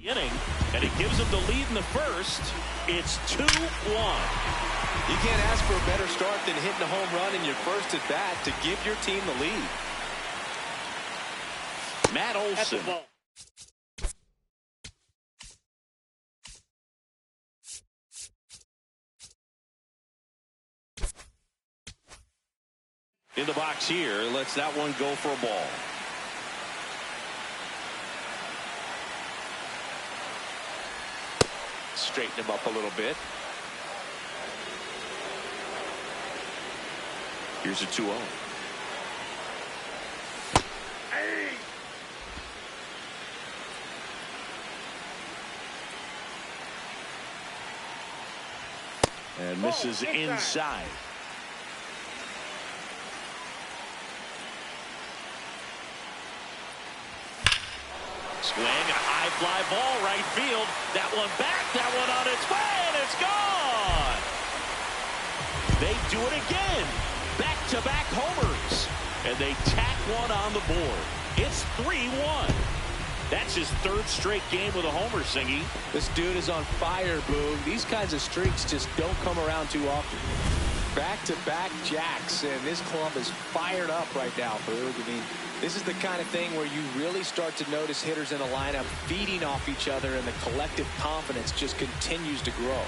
inning, and it gives them the lead in the first. It's 2-1. You can't ask for a better start than hitting a home run in your first at bat to give your team the lead. Matt Olson. In the box here, lets that one go for a ball. Straighten him up a little bit. Here's a 2-0. And misses inside. Swing and a high fly ball right field. That one back, that one on its way, and it's gone. They do it again. Back-to-back homers. And they tack one on the board. It's 3-1. That's his third straight game with a homer, Singy. This dude is on fire, Boog. These kinds of streaks just don't come around too often. Back-to-back jacks, and this club is fired up right now, Boog. I mean, this is the kind of thing where you really start to notice hitters in a lineup feeding off each other, and the collective confidence just continues to grow.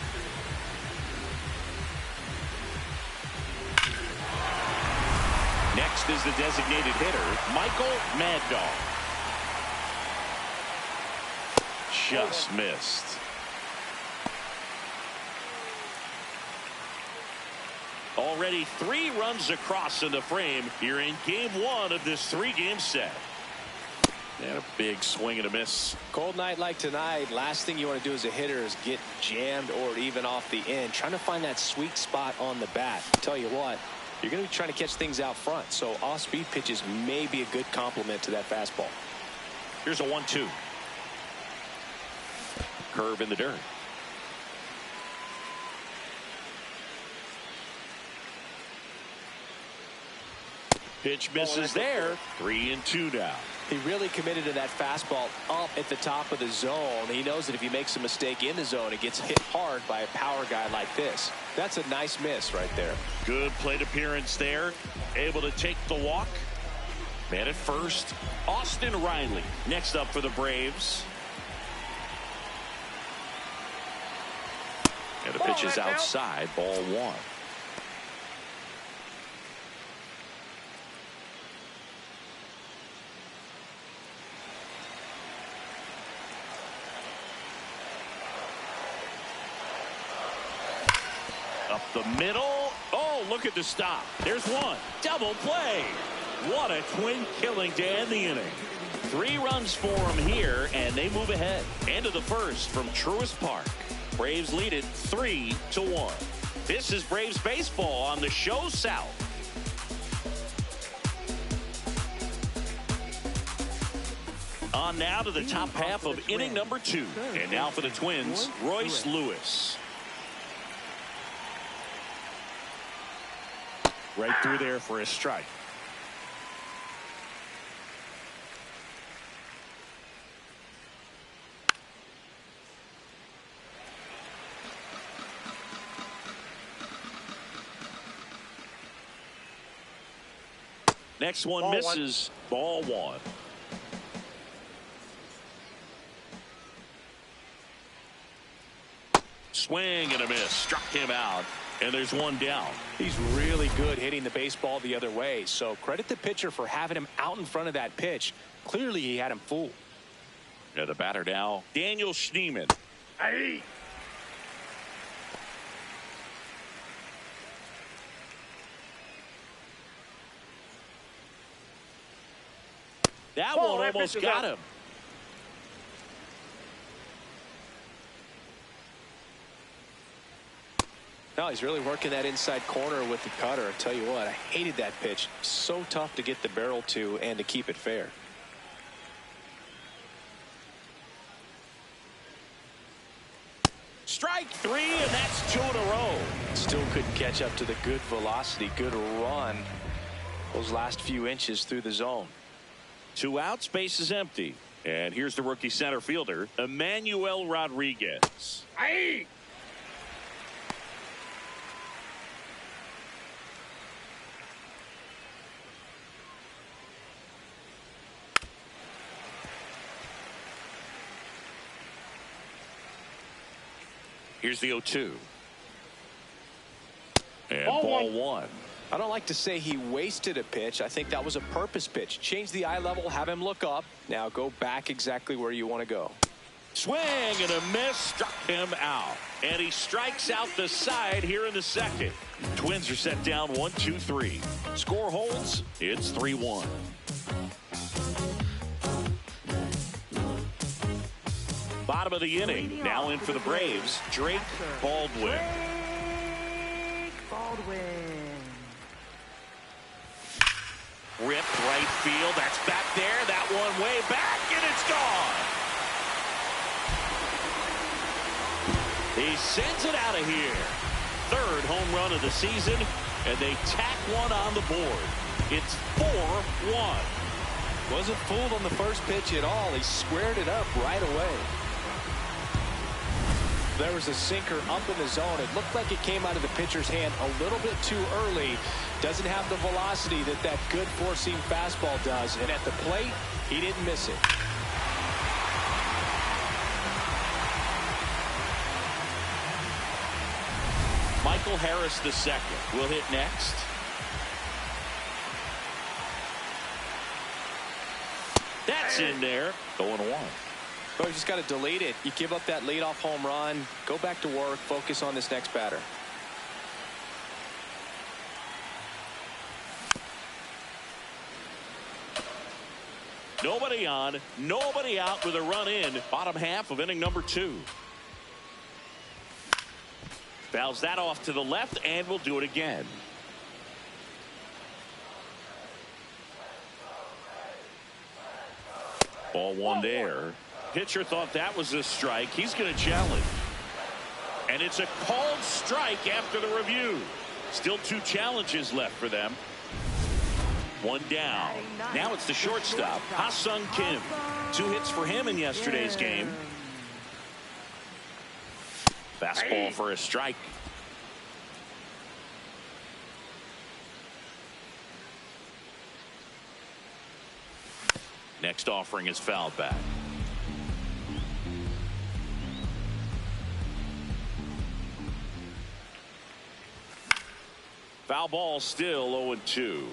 Next is the designated hitter, Michael Mad Dog. Just missed. Already 3 runs across in the frame here in game 1 of this 3-game set. And a big swing and a miss. Cold night like tonight, last thing you want to do as a hitter is get jammed or even off the end. Trying to find that sweet spot on the bat. Tell you what, you're going to be trying to catch things out front, so off-speed pitches may be a good complement to that fastball. Here's a 1-2. Curve in the dirt. Pitch misses there. 3-2 now. He really committed to that fastball up at the top of the zone. He knows that if he makes a mistake in the zone, it gets hit hard by a power guy like this. That's a nice miss right there. Good plate appearance there. Able to take the walk. Man at first, Austin Riley next up for the Braves. And the pitch is outside, ball 1. Up the middle. Oh, look at the stop. There's one. Double play. What a twin killing to end the inning. 3 runs for him here, and they move ahead. End of the first from Truist Park. Braves lead it 3-1. This is Braves baseball on the Show South. On now to the top half of inning number 2. And now for the Twins, Royce Lewis. Right through there for a strike. Next one misses. Ball 1. Swing and a miss. Struck him out. And there's one down. He's really good hitting the baseball the other way. So credit the pitcher for having him out in front of that pitch. Clearly he had him fooled. Yeah, the batter now, Daniel Schneemann. Hey. That one almost got him. No, he's really working that inside corner with the cutter. I tell you what, I hated that pitch. So tough to get the barrel to and to keep it fair. Strike 3, and that's 2 in a row. Still couldn't catch up to the good velocity, good run. Those last few inches through the zone. 2 outs, base is empty. And here's the rookie center fielder, Emmanuel Rodriguez. Aye. Here's the 0-2. And ball one. I don't like to say he wasted a pitch. I think that was a purpose pitch. Change the eye level, have him look up. Now go back exactly where you want to go. Swing and a miss, struck him out. And he strikes out the side here in the second. Twins are set down 1-2-3. Score holds, it's 3-1. Bottom of the inning. Now in for the Braves, Drake Baldwin. Ripped right field. That's back there. That one way back, and it's gone. He sends it out of here. Third home run of the season, and they tack one on the board. It's 4-1. Wasn't fooled on the first pitch at all. He squared it up right away. There was a sinker up in the zone. It looked like it came out of the pitcher's hand a little bit too early. Doesn't have the velocity that good four-seam fastball does. And at the plate, he didn't miss it. Michael Harris II will hit next. That's in there. 0-1. Well, you just got to delete it. You give up that leadoff home run. Go back to work. Focus on this next batter. Nobody on, nobody out with a run in. Bottom half of inning number 2. Fouls that off to the left, and we'll do it again. Ball one there. Pitcher thought that was a strike. He's going to challenge. And it's a called strike after the review. Still 2 challenges left for them. One down. Now it's the shortstop, Ha-Sung Kim. 2 hits for him in yesterday's game. Fastball for a strike. Next offering is fouled back. Foul ball, still 0-2.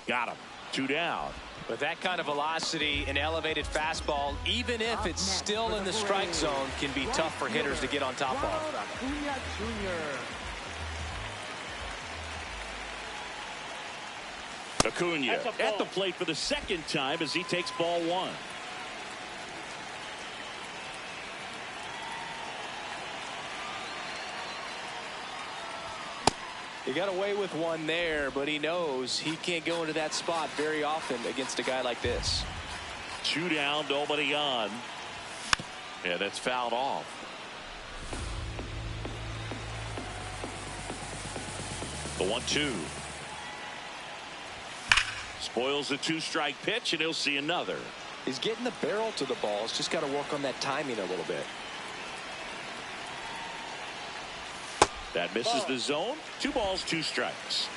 Got him. 2 down. With that kind of velocity, an elevated fastball, even if it's still in the strike zone, can be tough for hitters to get on top of. Acuna at the plate for the second time as he takes ball one. He got away with one there, but he knows he can't go into that spot very often against a guy like this. 2 down, nobody on. Yeah, that's fouled off. The 1-2. Spoils the 2-strike pitch, and he'll see another. He's getting the barrel to the ball. He's just got to work on that timing a little bit. That misses the zone. 2 balls, 2 strikes.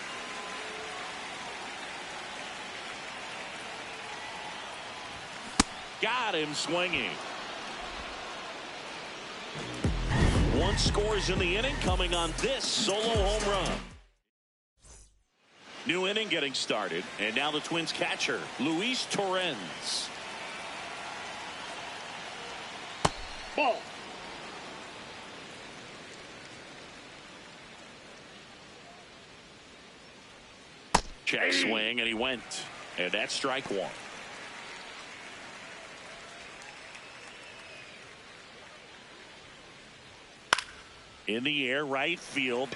Got him swinging. 1 scores in the inning, coming on this solo home run. New inning getting started, and now the Twins catcher, Luis Torrens. Ball. Check swing, and he went. And that's strike 1. In the air, right field.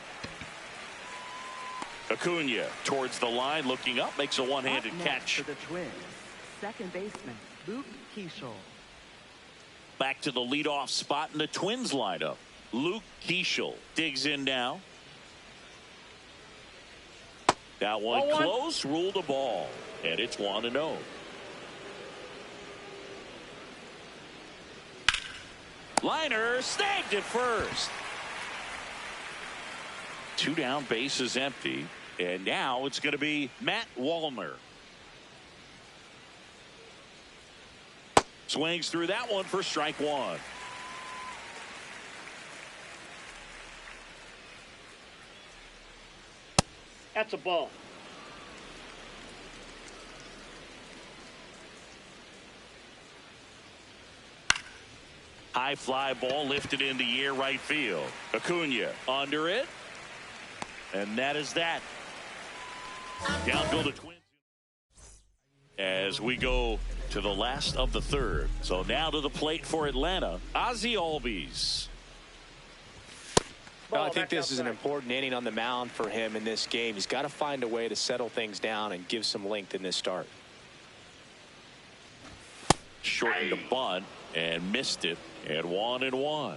Acuna towards the line, looking up, makes a one-handed catch. For the Twins, second baseman Luke Keeschel. Back to the leadoff spot in the Twins lineup. Luke Keeschel digs in now. That one close, ruled a ball, and it's 1-0. Liner snagged at first. 2 down, bases empty, and now it's going to be Matt Wallner. Swings through that one for strike 1. That's a ball. High fly ball lifted in the air, right field. Acuna under it. And that is that. Downfield to Twins. As we go to the last of the third. So now to the plate for Atlanta, Ozzie Albies. Well, I think this is an important inning on the mound for him in this game. He's got to find a way to settle things down and give some length in this start. Shortened the bunt and missed it at 1-1.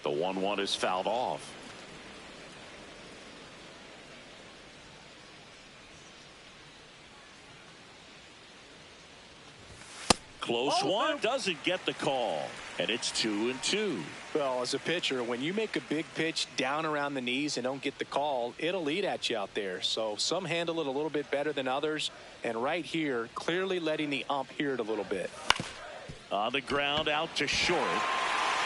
The 1-1 is fouled off. Close one, doesn't get the call, and it's 2-2. Well, as a pitcher, when you make a big pitch down around the knees and don't get the call, it'll eat at you out there. So some handle it a little bit better than others, and right here, clearly letting the ump hear it a little bit. On the ground, out to short.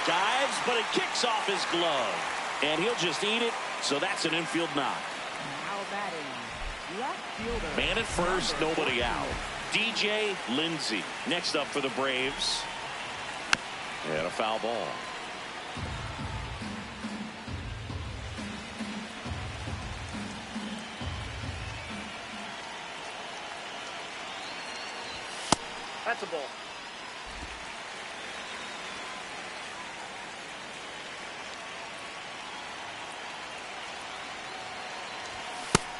Dives, but it kicks off his glove, and he'll just eat it, so that's an infield knock. Now batting, left fielder. Man at first, nobody out. DJ Lindsay next up for the Braves. And a foul ball. That's a ball.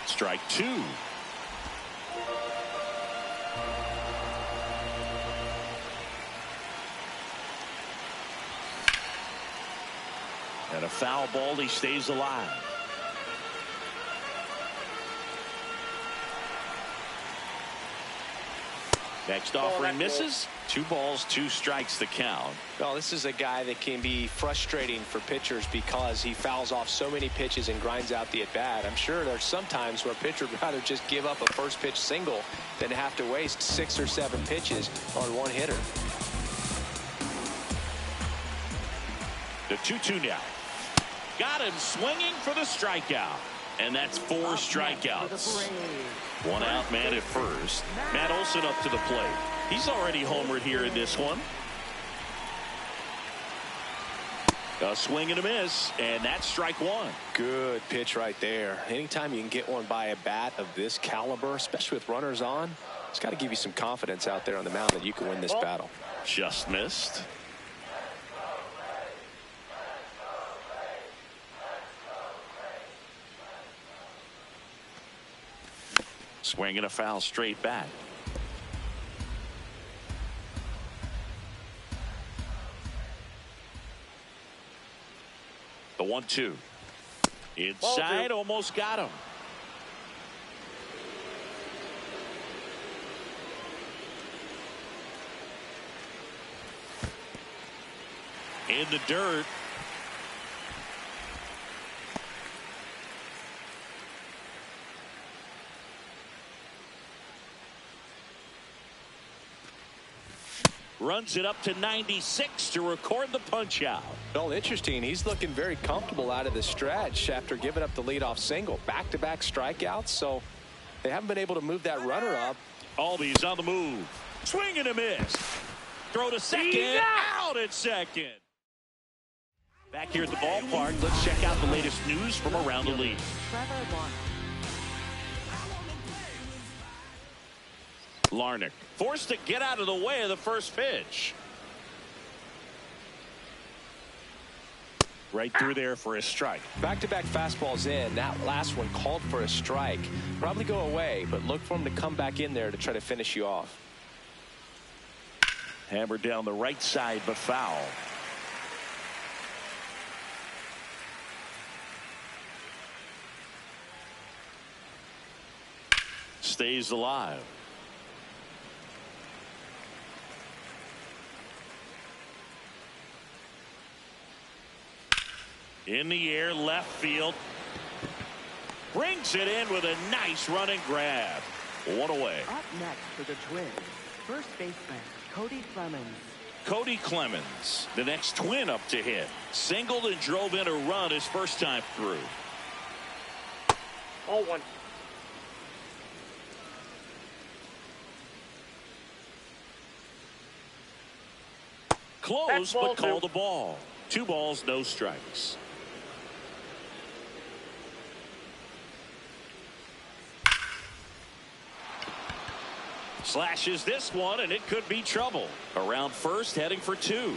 Strike 2. And a foul ball, he stays alive. Next offering misses. 2 balls, 2 strikes the count. Well, this is a guy that can be frustrating for pitchers because he fouls off so many pitches and grinds out the at-bat. I'm sure there's some times where a pitcher would rather just give up a first pitch single than have to waste 6 or 7 pitches on one hitter. The 2-2 now. Got him swinging for the strikeout. And that's 4 strikeouts. 1 out, man at first. Matt Olson up to the plate. He's already homered here in this one. A swing and a miss, and that's strike 1. Good pitch right there. Anytime you can get one by a bat of this caliber, especially with runners on, it's got to give you some confidence out there on the mound that you can win this battle. Just missed. Swing and a foul straight back. The 1-2. Inside, almost got him. In the dirt. Runs it up to 96 to record the punch out. Well, interesting. He's looking very comfortable out of the stretch after giving up the leadoff single. Back-to-back strikeouts, so they haven't been able to move that runner up. Albies on the move. Swing and a miss. Throw to second. Out at second. Back here at the ballpark, let's check out the latest news from around the league. Trevor Larnach forced to get out of the way of the first pitch. Right through there for a strike. Back-to-back fastballs in. That last one called for a strike. Probably go away, but look for him to come back in there to try to finish you off. Hammered down the right side, but foul. stays alive. In the air, left field. Brings it in with a nice running grab. One away. Up next for the Twins, first baseman Cody Clemens. Cody Clemens, the next Twin up to hit. Singled and drove in a run his first time through. 0-1. Close, Ball but called two. a ball. 2 balls, no strikes. Slashes this one, and it could be trouble. Around first, heading for 2.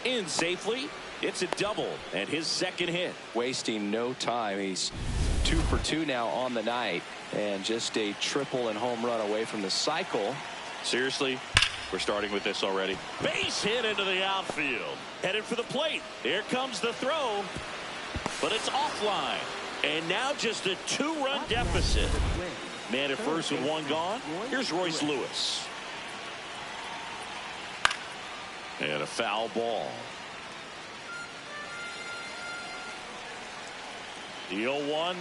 In safely. It's a double and his second hit. Wasting no time. He's 2 for 2 now on the night, and just a triple and home run away from the cycle. Seriously, we're starting with this already. Base hit into the outfield. Headed for the plate. Here comes the throw, but it's offline. And now just a 2-run deficit. Man at first with 1 gone. Here's Royce Lewis. And a foul ball. The 0-1.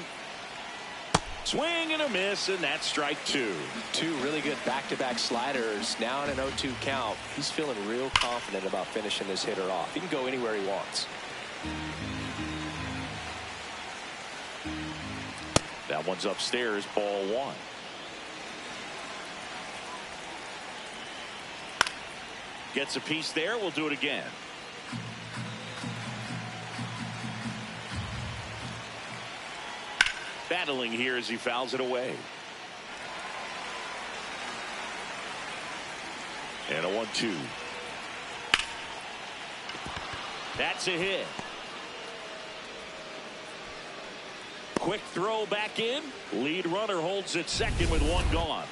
Swing and a miss, and that's strike 2. 2 really good back-to-back sliders. Now in an 0-2 count. He's feeling real confident about finishing this hitter off. He can go anywhere he wants. That one's upstairs, ball 1. Gets a piece there. We'll do it again. Battling here as he fouls it away. And a 1-2. That's a hit. Quick throw back in. Lead runner holds it second with 1 gone.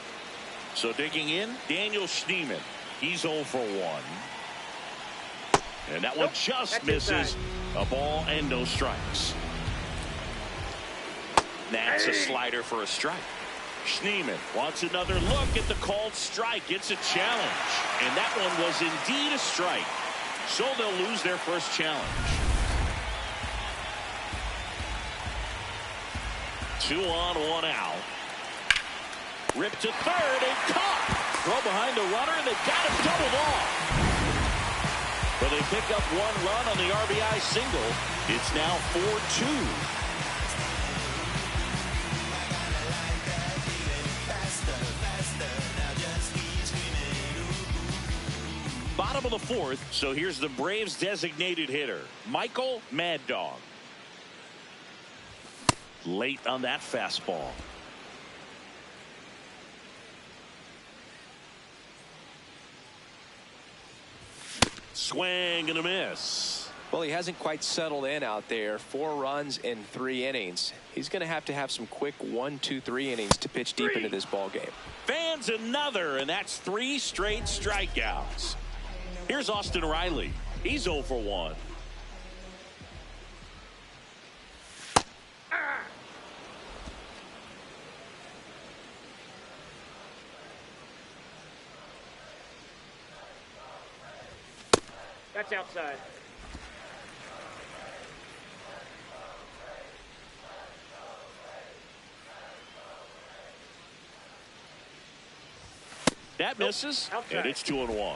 So digging in, Daniel Schneemann. He's 0 for 1. And that one just misses. Inside. A ball and no strikes. That's a slider for a strike. Schneemann wants another look at the called strike. It's a challenge. And that one was indeed a strike. So they'll lose their first challenge. 2 on, 1 out. Ripped to third and caught. Throw behind the runner, and they've got him doubled off. But they pick up 1 run on the RBI single. It's now 4-2. Bottom of the 4th, so here's the Braves designated hitter, Michael Mad Dog. Late on that fastball. Swing and a miss. Well, he hasn't quite settled in out there. 4 runs in 3 innings. He's going to have some quick 1, 2, 3 innings to pitch deep into this ball game. Fans another, and that's 3 straight strikeouts. Here's Austin Riley. He's 0 for 1. That's outside. That misses, and it's 2-1.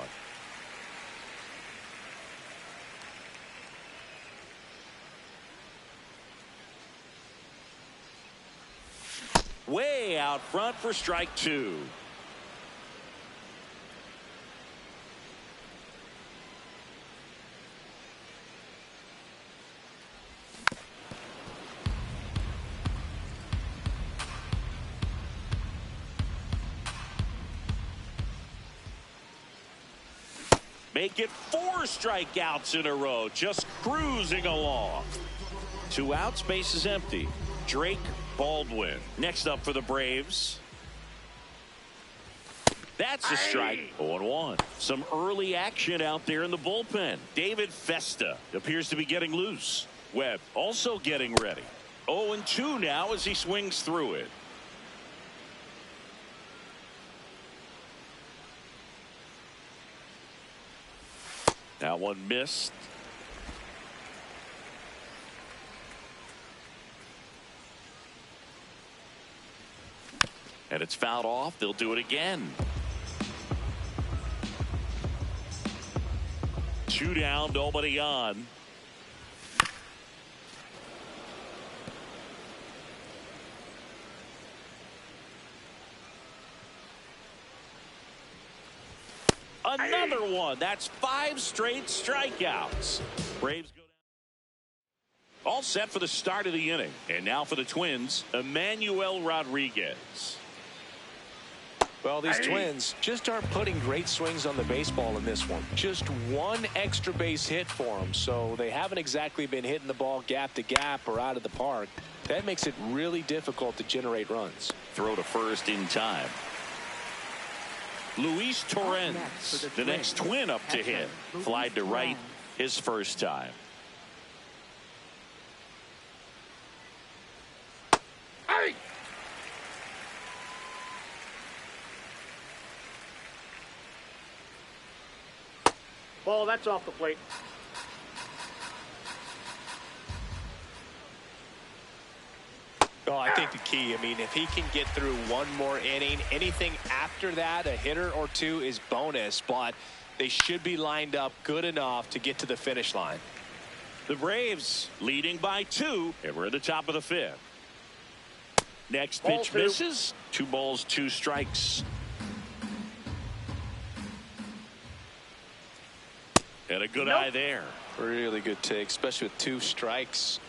Way out front for strike 2. Make it 4 strikeouts in a row, just cruising along. 2 outs, base is empty. Drake Baldwin next up for the Braves. That's a strike. 0-1. Some early action out there in the bullpen. David Festa appears to be getting loose. Webb also getting ready. 0-2 now as he swings through it. That one missed. And it's fouled off. They'll do it again. 2 down, nobody on. Another one. That's 5 straight strikeouts. Braves go down. All set for the start of the inning. And now for the Twins, Emmanuel Rodriguez. Well, these Twins just aren't putting great swings on the baseball in this one. Just one extra base hit for them, so they haven't exactly been hitting the ball gap to gap or out of the park. That makes it really difficult to generate runs. Throw to first in time. Luis Torrens, the next Twin up to hit. Flied to right his first time. Ball, that's off the plate. Oh, I think the key, I mean, if he can get through one more inning, anything after that, a hitter or two is bonus, but they should be lined up good enough to get to the finish line. The Braves leading by 2, and we're at the top of the 5th. Next pitch misses. 2 balls, 2 strikes. And a good eye there. Really good take, especially with 2 strikes.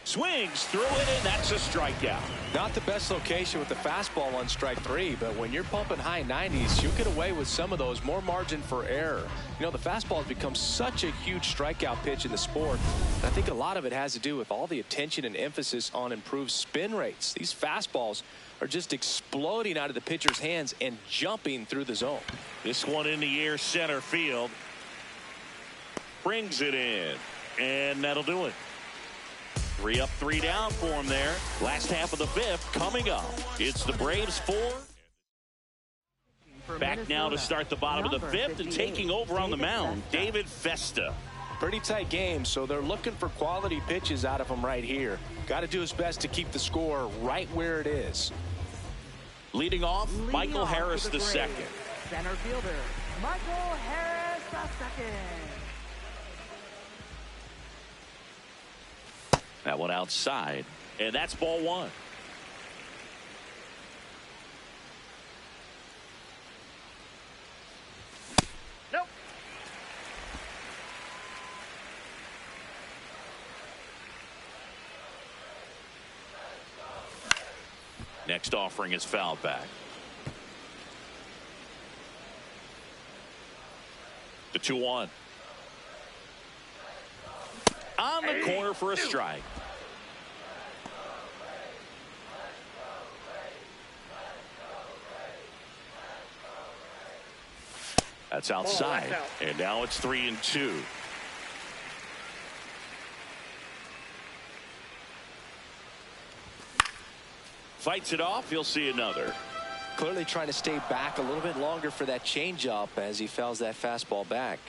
Swings through it, and that's a strikeout. Not the best location with the fastball on strike 3, but when you're pumping high 90s, you'll get away with some of those. More margin for error. You know, the fastball has become such a huge strikeout pitch in the sport. And I think a lot of it has to do with all the attention and emphasis on improved spin rates. These fastballs are just exploding out of the pitcher's hands and jumping through the zone. This one in the air, center field. Brings it in, and that'll do it. 3 up, 3 down for him there. Last half of the 5th coming up. It's the Braves 4. Back now to start the bottom of the 5th, and taking over on the mound, David Festa. Pretty tight game, so they're looking for quality pitches out of him right here. Got to do his best to keep the score right where it is. Leading off, Michael Harris II. Center fielder, Michael Harris II. That one outside, and that's ball 1. Nope. Next offering is fouled back. The 2-1. On the corner for a strike. That's outside. And now it's 3-2. Fights it off. He'll see another. Clearly trying to stay back a little bit longer for that changeup as he fouls that fastball back.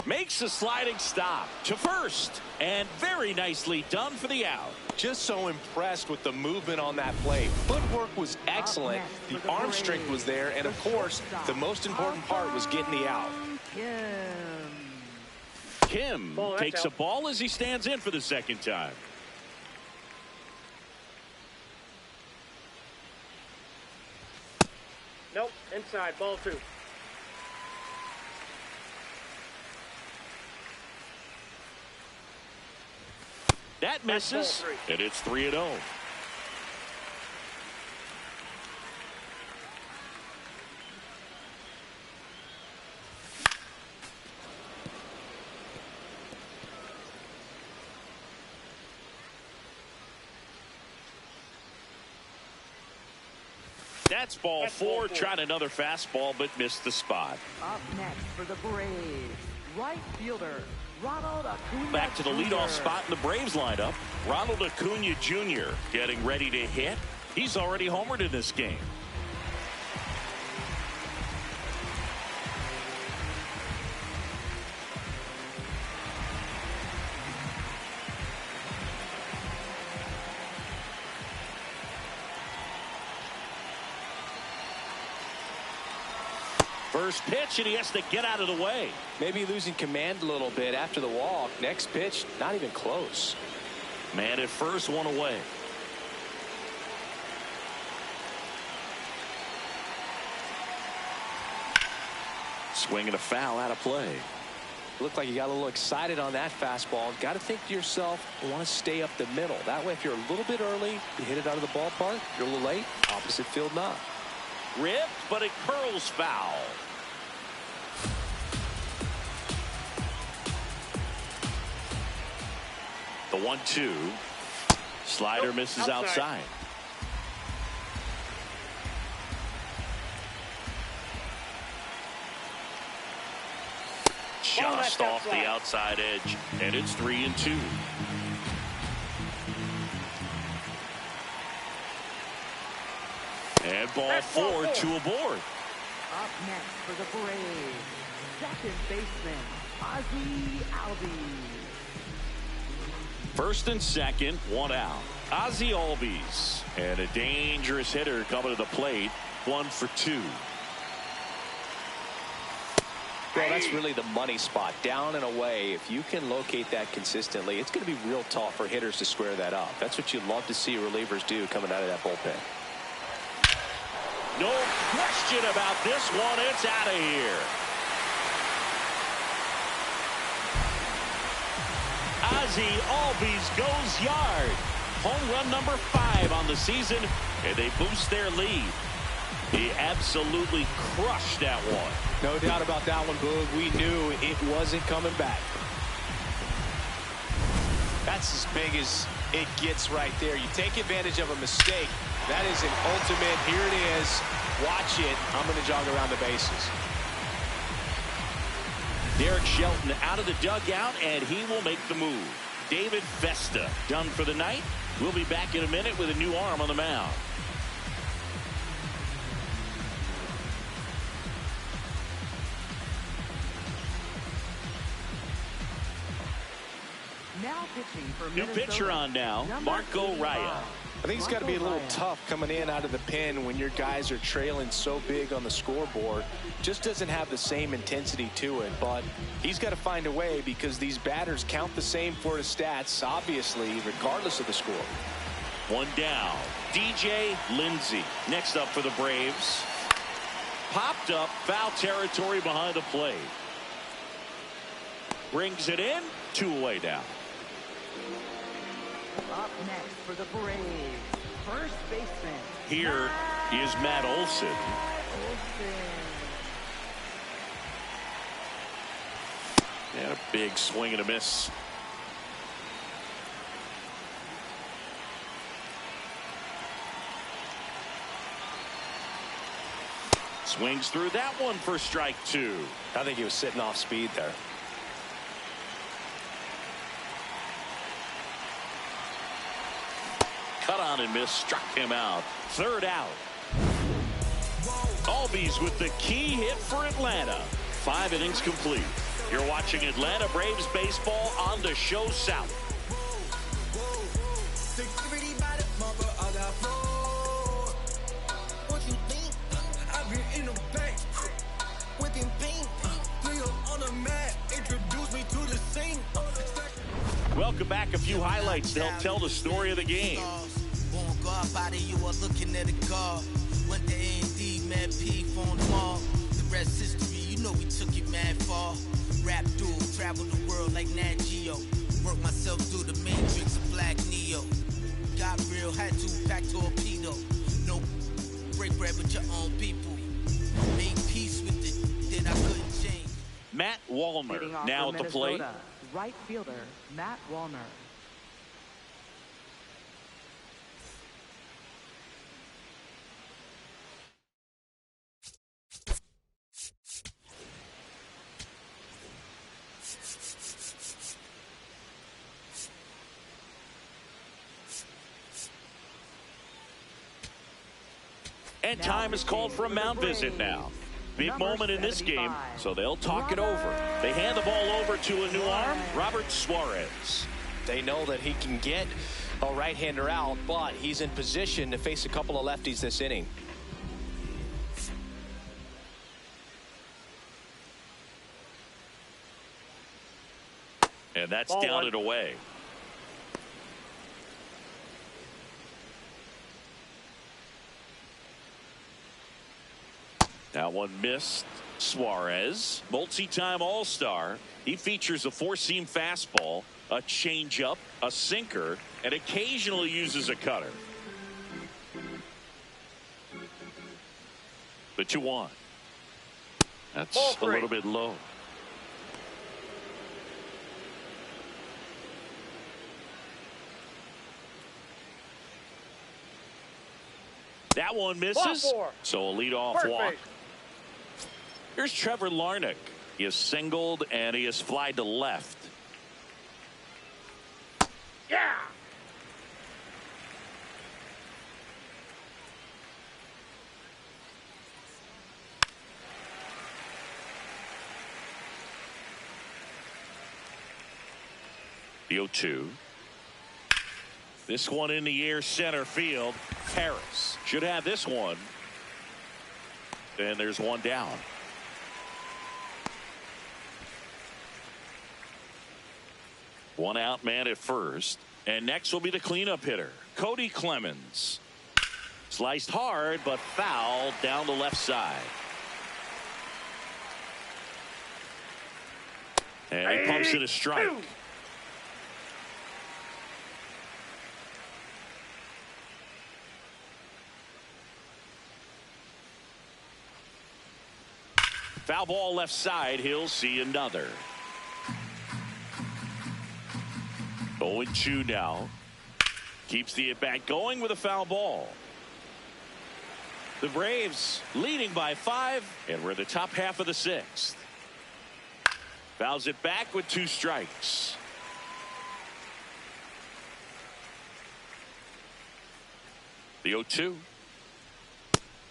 Makes a sliding stop to first, and very nicely done for the out. Just so impressed with the movement on that play. Footwork was excellent. The arm strength was there, and of course, the most important part was getting the out. Kim takes a ball as he stands in for the second time. Nope, inside, ball 2. That misses, and it's 3-0. That's ball 4. Tried another fastball, but missed the spot. Up next for the Braves, right fielder, Ronald Acuna Back to the leadoff spot in the Braves lineup. Ronald Acuna Jr. getting ready to hit. He's already homered in this game. First pitch, and he has to get out of the way. Maybe losing command a little bit after the walk. Next pitch, not even close. Man at first, one away. Swing and a foul out of play. Looked like you got a little excited on that fastball. Got to think to yourself, I want to stay up the middle. That way, if you're a little bit early, you hit it out of the ballpark. You're a little late, opposite field not. Ripped, but it curls foul. The 1-2. Slider misses outside. Just off the outside edge, and it's 3-2. And ball 4, 2 aboard. Up next for the Braves, second baseman, Ozzie Albies. First and second, one out. Ozzie Albies, and a dangerous hitter coming to the plate. 1 for 2. Well, that's really the money spot. Down and away. If you can locate that consistently, it's going to be real tough for hitters to square that up. That's what you love to see relievers do coming out of that bullpen. No question about this one. It's out of here. Ozzie Albies goes yard. Home run number 5 on the season, and they boost their lead. He absolutely crushed that one. No doubt about that one, Boog. We knew it wasn't coming back. That's as big as it gets right there. You take advantage of a mistake. That is an ultimate. Here it is. Watch it. I'm going to jog around the bases. Derek Shelton out of the dugout, and he will make the move. David Festa done for the night. We'll be back in a minute with a new arm on the mound. Now pitching for New Minnesota, pitcher on now, Marco Raya. I think it's got to be a little tough coming in out of the pen when your guys are trailing so big on the scoreboard. Just doesn't have the same intensity to it, but he's got to find a way because these batters count the same for his stats, obviously, regardless of the score. One down. DJ Lindsay next up for the Braves. Popped up, foul territory behind the plate. Brings it in, 2 away now. Up next for the Braves, first baseman. Here is Matt Olson. And a big swing and a miss. Swings through that one for strike 2. I think he was sitting off speed there. Cut on and miss, struck him out. 3rd out. Albies with the key hit for Atlanta. 5 innings complete. You're watching Atlanta Braves baseball on the Show South. Welcome back. A few highlights to help tell the story of the game. You are looking at a car. Went to A&D, man, P on the wall. The rest history, you know we took it mad far. Rap duel, travel the world like Nat Geo. Work myself through the matrix of Black Neo. Got real, had to pack torpedo. No break bread with your own people. Made peace with it that I couldn't change. Matt Wallner now at the plate. Right fielder, Matt Wallner. And time is called for a mound visit now. Big moment in this game, so they'll talk it over. They hand the ball over to a new arm, Robert Suarez. They know that he can get a right-hander out, but he's in position to face a couple of lefties this inning. And that's down and away. That one missed. Suarez, multi-time All-Star. He features a four-seam fastball, a changeup, a sinker, and occasionally uses a cutter. The 2-1. That's a little bit low. That one misses. So a leadoff walk. Here's Trevor Larnach. He has singled and he has flied to left. Yeah. The 0-2. This one in the air, center field. Harris should have this one. And there's one down. One out man at first. And next will be the cleanup hitter, Cody Clemens. Sliced hard, but foul down the left side. And he pumps it a strike. Foul ball left side. He'll see another. 0-2 now. Keeps the at-bat going with a foul ball. The Braves leading by 5, and we're in the top half of the 6th. Fouls it back with 2 strikes. The 0-2.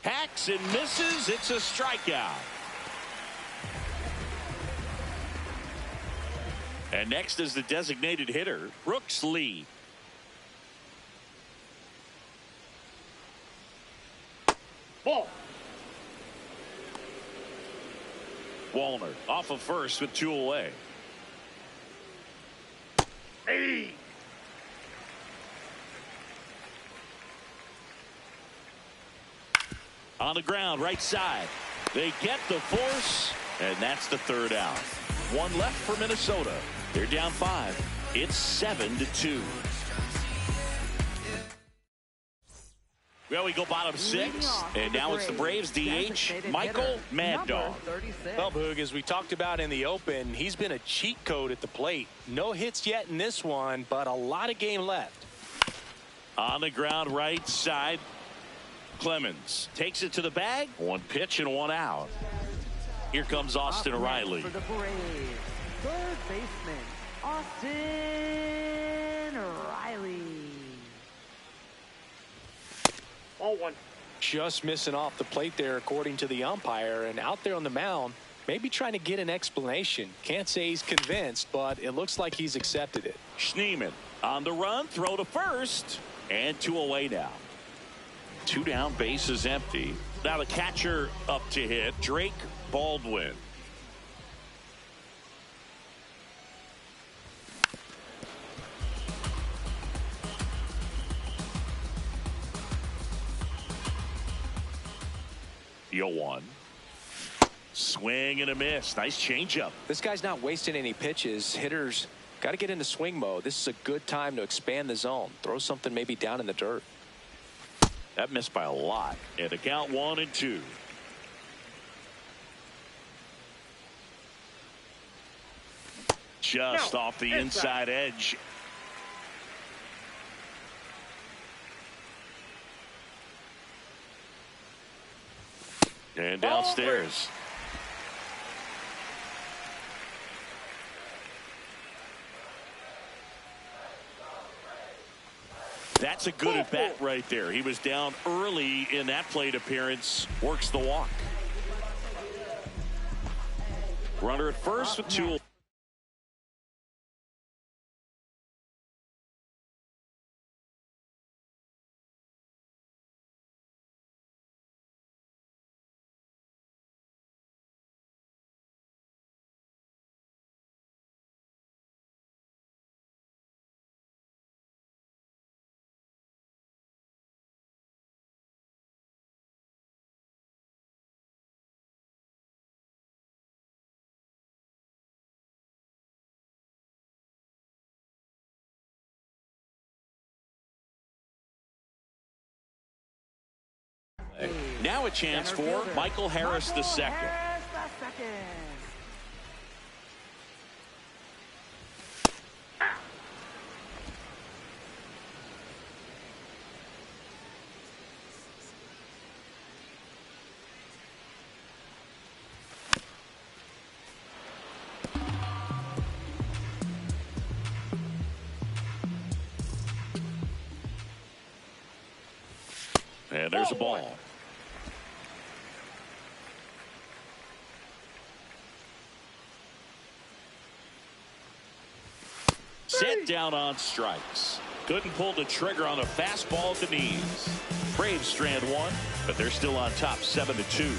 Hacks and misses. It's a strikeout. And next is the designated hitter, Brooks Lee. Ball. Wallner off of first with 2 away. Hey. On the ground, right side. They get the force, and that's the 3rd out. 1 left for Minnesota. They're down 5. It's 7-2. Well, we go bottom 6, and now it's the Braves DH, Michael Mad Dog. Well, Boog, as we talked about in the open, he's been a cheat code at the plate. No hits yet in this one, but a lot of game left. On the ground, right side. Clemens takes it to the bag. 1 pitch and 1 out. Here comes Austin Riley. For the Braves, third baseman, Austin Riley. Ball 1. Just missing off the plate there, according to the umpire, and out there on the mound, maybe trying to get an explanation. Can't say he's convinced, but it looks like he's accepted it. Schneemann on the run, throw to first, and 2 away now. 2 down, bases empty. Now the catcher up to hit, Drake Baldwin. The 0-1. Swing and a miss. Nice changeup. This guy's not wasting any pitches. Hitters got to get into swing mode. This is a good time to expand the zone. Throw something maybe down in the dirt. That missed by a lot. And the count 1-2. Just off the inside edge. And downstairs. That's a good at bat right there. He was down early in that plate appearance. Works the walk. Runner at first with 2. Now a chance for Michael Harris II. And there's a ball. Set down on strikes. Couldn't pull the trigger on a fastball at the knees. Braves strand 1, but they're still on top 7-2.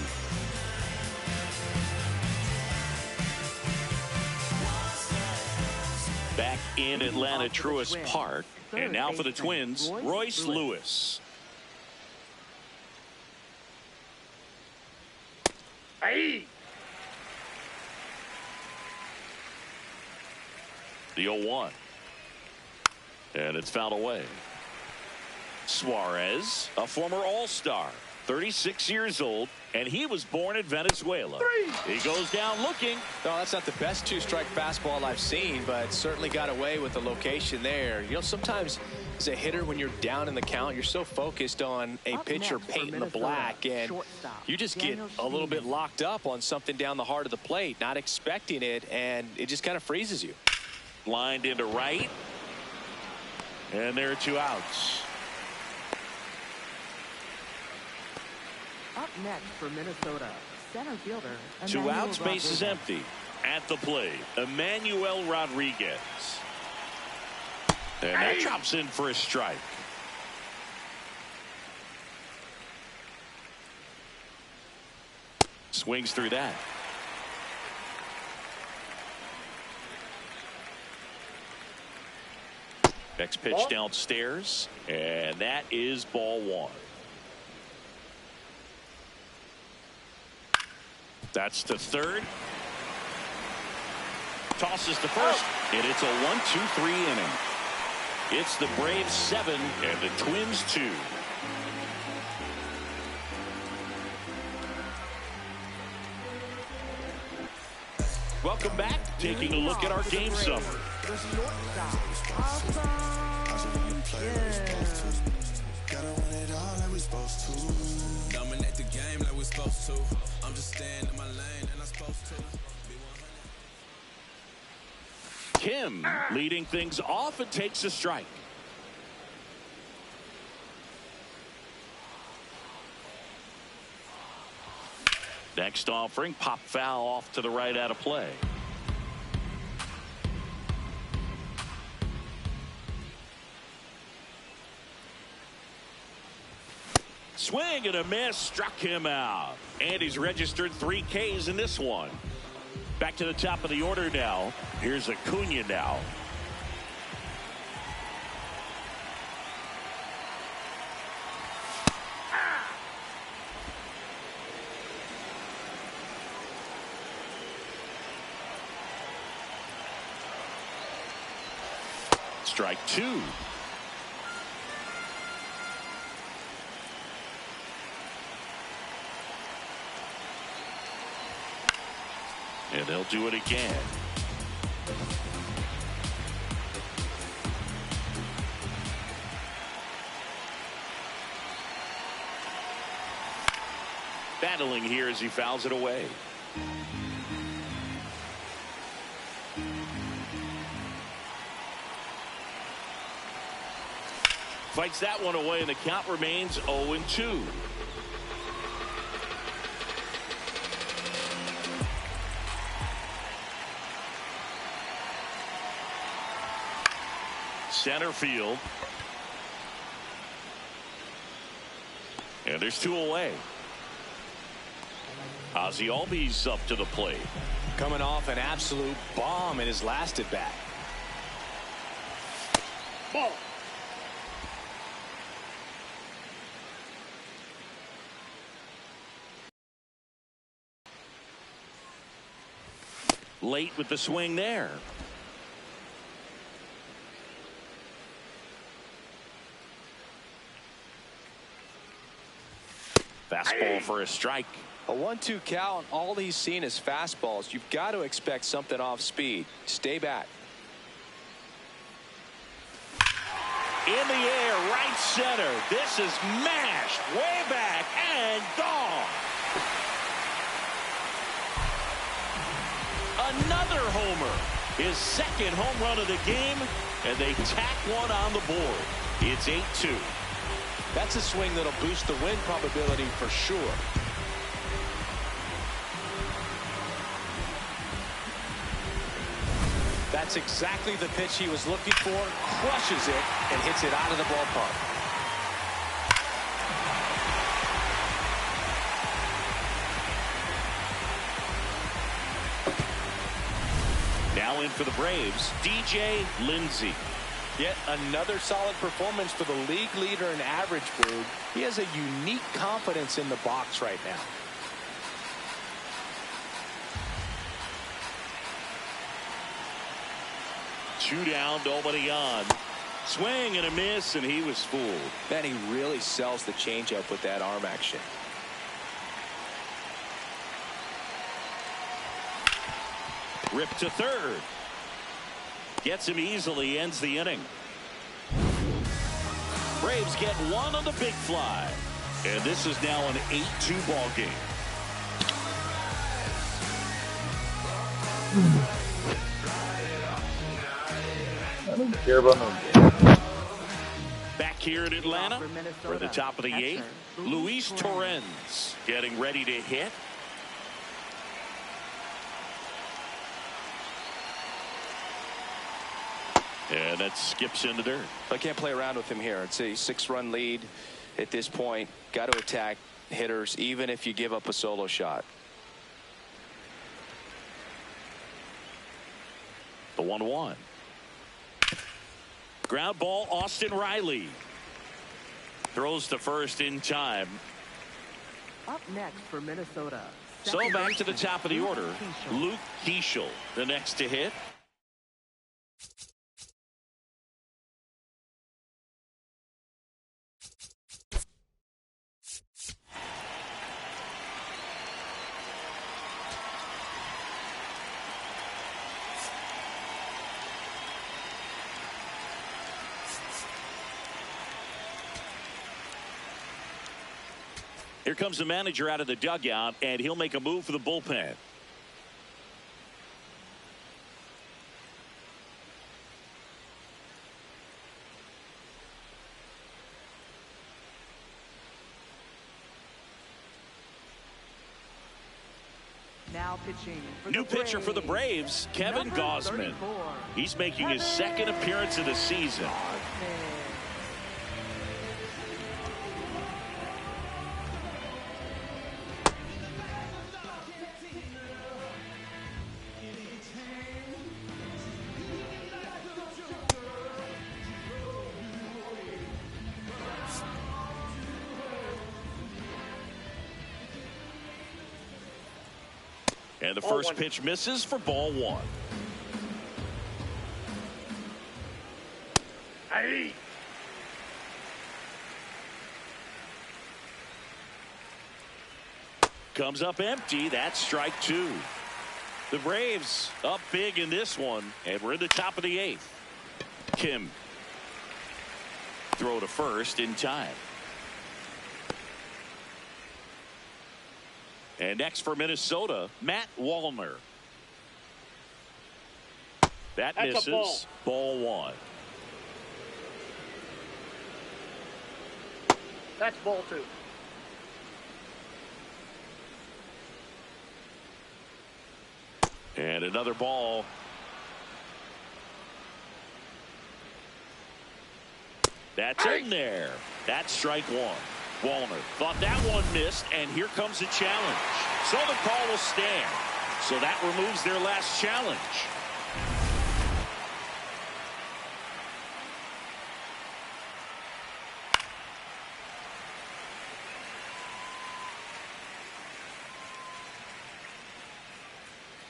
Back in Atlanta Truist Park. And now for the Twins, Royce Lewis. Hey! The 0-1. And it's fouled away. Suarez, a former All-Star, 36 years old, and he was born in Venezuela. He goes down looking. No, that's not the best 2-strike fastball I've seen, but certainly got away with the location there. You know, sometimes as a hitter, when you're down in the count, you're so focused on a pitcher painting the black, and you just get a little bit locked up on something down the heart of the plate, not expecting it, and it just kind of freezes you. Lined into right. And there are 2 outs. Up next for Minnesota, center fielder. 2 outs, base is empty. At the plate, Emmanuel Rodriguez. And that drops in for a strike. Swings through that. Next pitch downstairs, and that is ball 1. That's to third. Tosses to first, and it's a 1-2-3 inning. It's the Braves 7 and the Twins 2. Welcome back. Taking a look at our game summary. The shortstop. Awesome. Gotta win it all like we supposed to. Dominate the game like we supposed to. I'm just staying in my lane and I'm supposed to. Kim leading things off and takes a strike. Next offering, pop foul off to the right out of play. Swing and a miss, struck him out. And he's registered 3 Ks in this one. Back to the top of the order now. Here's Acuna now. Strike 2. And they'll do it again. Battling here as he fouls it away. Fights that one away, and the count remains 0-2. Center field. And there's 2 away. Ozzie Albies up to the plate. Coming off an absolute bomb in his last at bat. Ball. Late with the swing there. Fastball for a strike. A 1-2 count. All he's seen is fastballs. You've got to expect something off speed. Stay back. In the air, right center. This is mashed way back and gone. Another homer. His second home run of the game, and they tack one on the board. It's 8-2. That's a swing that'll boost the win probability for sure. That's exactly the pitch he was looking for. Crushes it and hits it out of the ballpark. Now in for the Braves, DJ Lindsay. Yet another solid performance for the league leader in average, Boog. He has a unique confidence in the box right now. Two down, nobody on. Swing and a miss, and he was fooled. Man, he really sells the changeup with that arm action. Ripped to third. Gets him easily, ends the inning. Braves get one on the big fly. And this is now an 8-2 ball game. I don't care about no game. Back here in Atlanta for the top of the 8th, Luis Torrens getting ready to hit. And that skips into dirt. I can't play around with him here. It's a 6-run lead at this point. Got to attack hitters even if you give up a solo shot. The 1-1. Ground ball, Austin Riley. Throws to first in time. Up next for Minnesota. So back to the top of the order. Luke Keeschel, the next to hit. Here comes the manager out of the dugout, and he'll make a move for the bullpen. Now pitching for New the pitcher for the Braves, Kevin Number Gausman. 34. He's making his second appearance of the season. And the first pitch misses for ball 1. Hey. Comes up empty. That's strike 2. The Braves up big in this one, and we're in the top of the 8th. Kim. Throw to first in time. And next for Minnesota, Matt Wallner. That That's a misses. Ball 1. That's ball 2. And another ball. That's in there. That's strike 1. Wallner thought that one missed, and here comes a challenge. So the call will stand. So that removes their last challenge.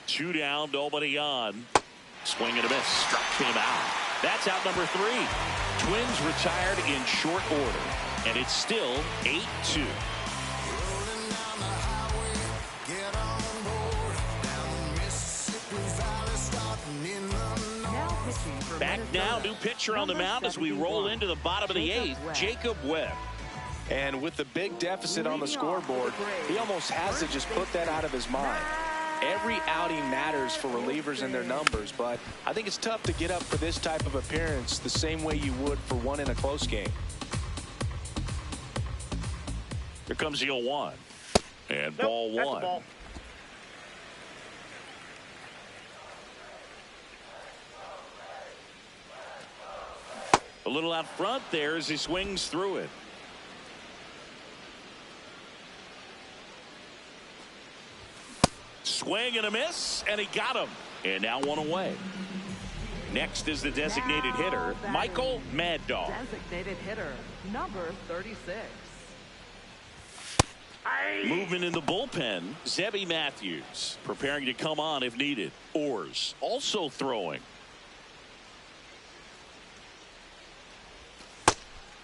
Two down, nobody on. Swing and a miss. Struck him out. That's out number 3. Twins retired in short order, and it's still 8-2. Back now, new pitcher on the mound as we roll into the bottom of the 8th, Jacob Webb. And with the big deficit on the scoreboard, he almost has to just put that out of his mind. Every outing matters for relievers and their numbers, but I think it's tough to get up for this type of appearance the same way you would for one in a close game. Here comes the 0-1. And ball 1. Ball. A little out front there as he swings through it. Swing and a miss, and he got him. And now 1 away. Next is the designated hitter, Michael Mad Dog. Designated hitter, number 36. Movement in the bullpen, Zebby Matthews preparing to come on if needed. Orrs also throwing.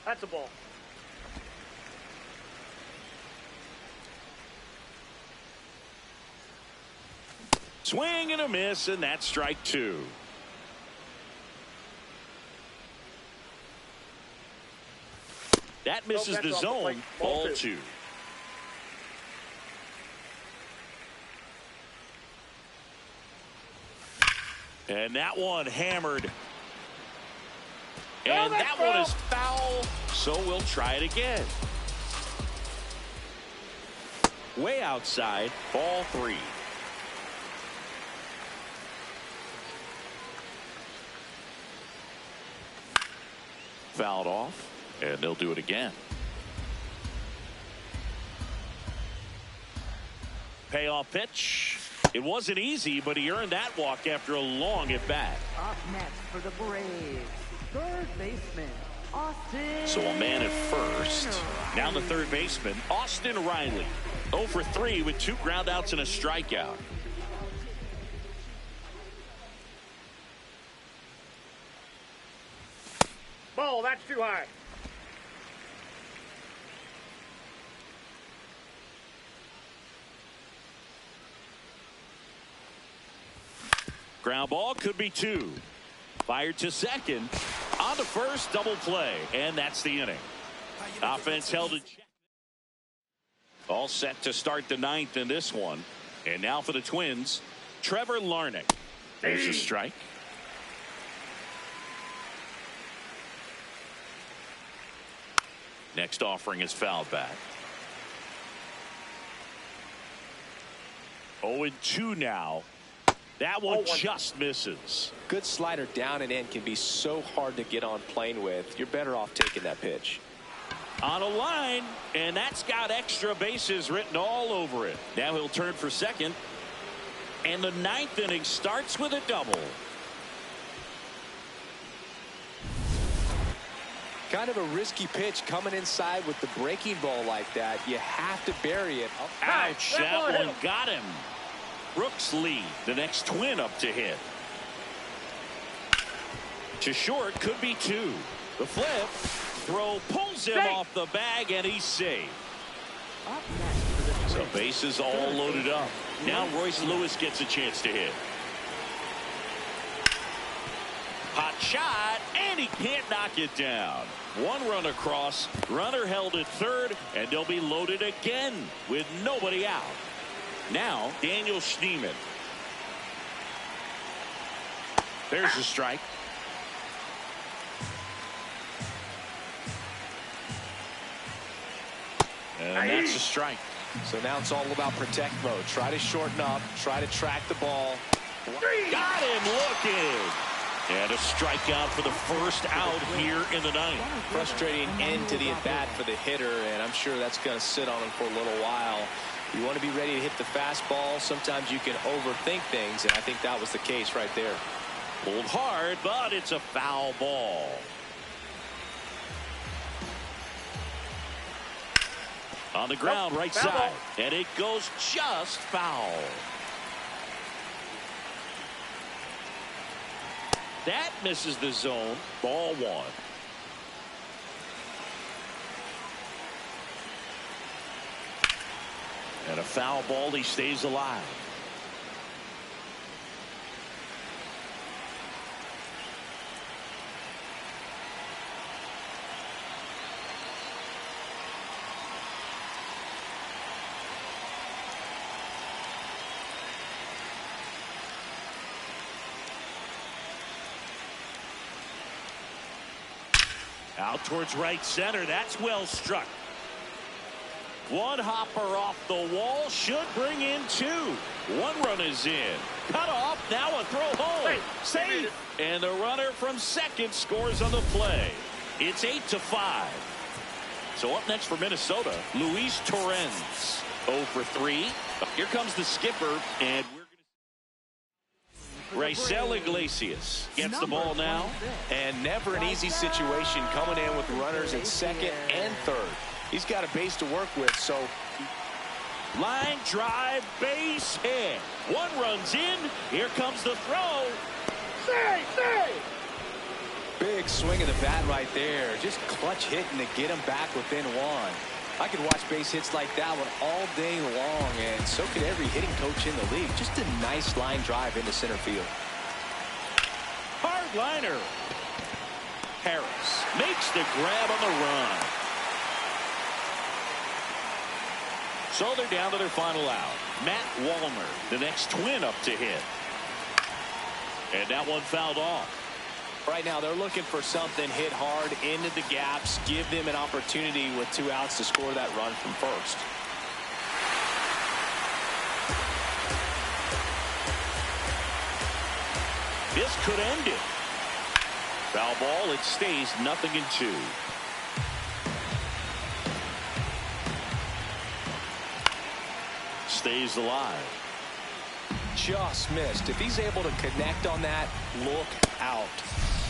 That's a ball. Swing and a miss, and that's strike 2. That misses the zone. Ball 2. And that one hammered. And that one is foul, so we'll try it again. Way outside, ball 3. Fouled off, and they'll do it again. Payoff pitch. It wasn't easy, but he earned that walk after a long at bat. Up next for the Braves, third baseman, Austin. So a man at first. Now the third baseman, Austin Riley. 0 for 3 with 2 groundouts and a strikeout. Ball, that's too high. Ground ball could be 2. Fired to second. On to first, double play. And that's the inning. Offense held in check. All set to start the 9th in this one. And now for the Twins, Trevor Larnach. There's a strike. Next offering is fouled back. 0-2 now. That one just misses. Good slider down and in can be so hard to get on plane with. You're better off taking that pitch. On a line, and that's got extra bases written all over it. Now he'll turn for second. And the 9th inning starts with a double. Kind of a risky pitch coming inside with the breaking ball like that. You have to bury it. Ouch, that one got him. Brooks lead, the next Twin up to hit. To short, could be 2. The flip, throw pulls him off the bag, and he's safe. So bases all loaded up. Now Royce Lewis gets a chance to hit. Hot shot, and he can't knock it down. 1 run across, runner held at third, and they'll be loaded again with nobody out. Now, Daniel Schneemann. There's a strike. And that's a strike. So now it's all about protect mode. Try to shorten up, try to track the ball. Got him looking. And a strikeout for the first out here in the ninth. Frustrating end to the at-bat for the hitter, and I'm sure that's going to sit on him for a little while. You want to be ready to hit the fastball. Sometimes you can overthink things, and I think that was the case right there. Pulled hard, but it's a foul ball. On the ground, right side, and it goes just foul. That misses the zone. Ball one. And a foul ball. He stays alive. Out towards right center. That's well struck. One hopper off the wall should bring in two. One run is in. Cut off. Now a throw home. Safe. And the runner from second scores on the play. It's 8-5. So up next for Minnesota, Luis Torrens. 0 for 3. Here comes the skipper, and we're Raisel Iglesias gets the ball now. And never an easy situation coming in with runners at second and third. He's got a base to work with, so. Line drive, base hit. One runs in. Here comes the throw. Say! Big swing of the bat right there. Just clutch hitting to get him back within one. I could watch base hits like that one all day long, and so could every hitting coach in the league. Just a nice line drive into center field. Hard liner. Harris makes the grab on the run. So they're down to their final out. Matt Wallner, the next twin up to hit. And that one fouled off. Right now they're looking for something, hit hard into the gaps, give them an opportunity with 2 outs to score that run from first. This could end it. Foul ball. It stays 0-2. Stays alive. Just missed. If he's able to connect on that, look out.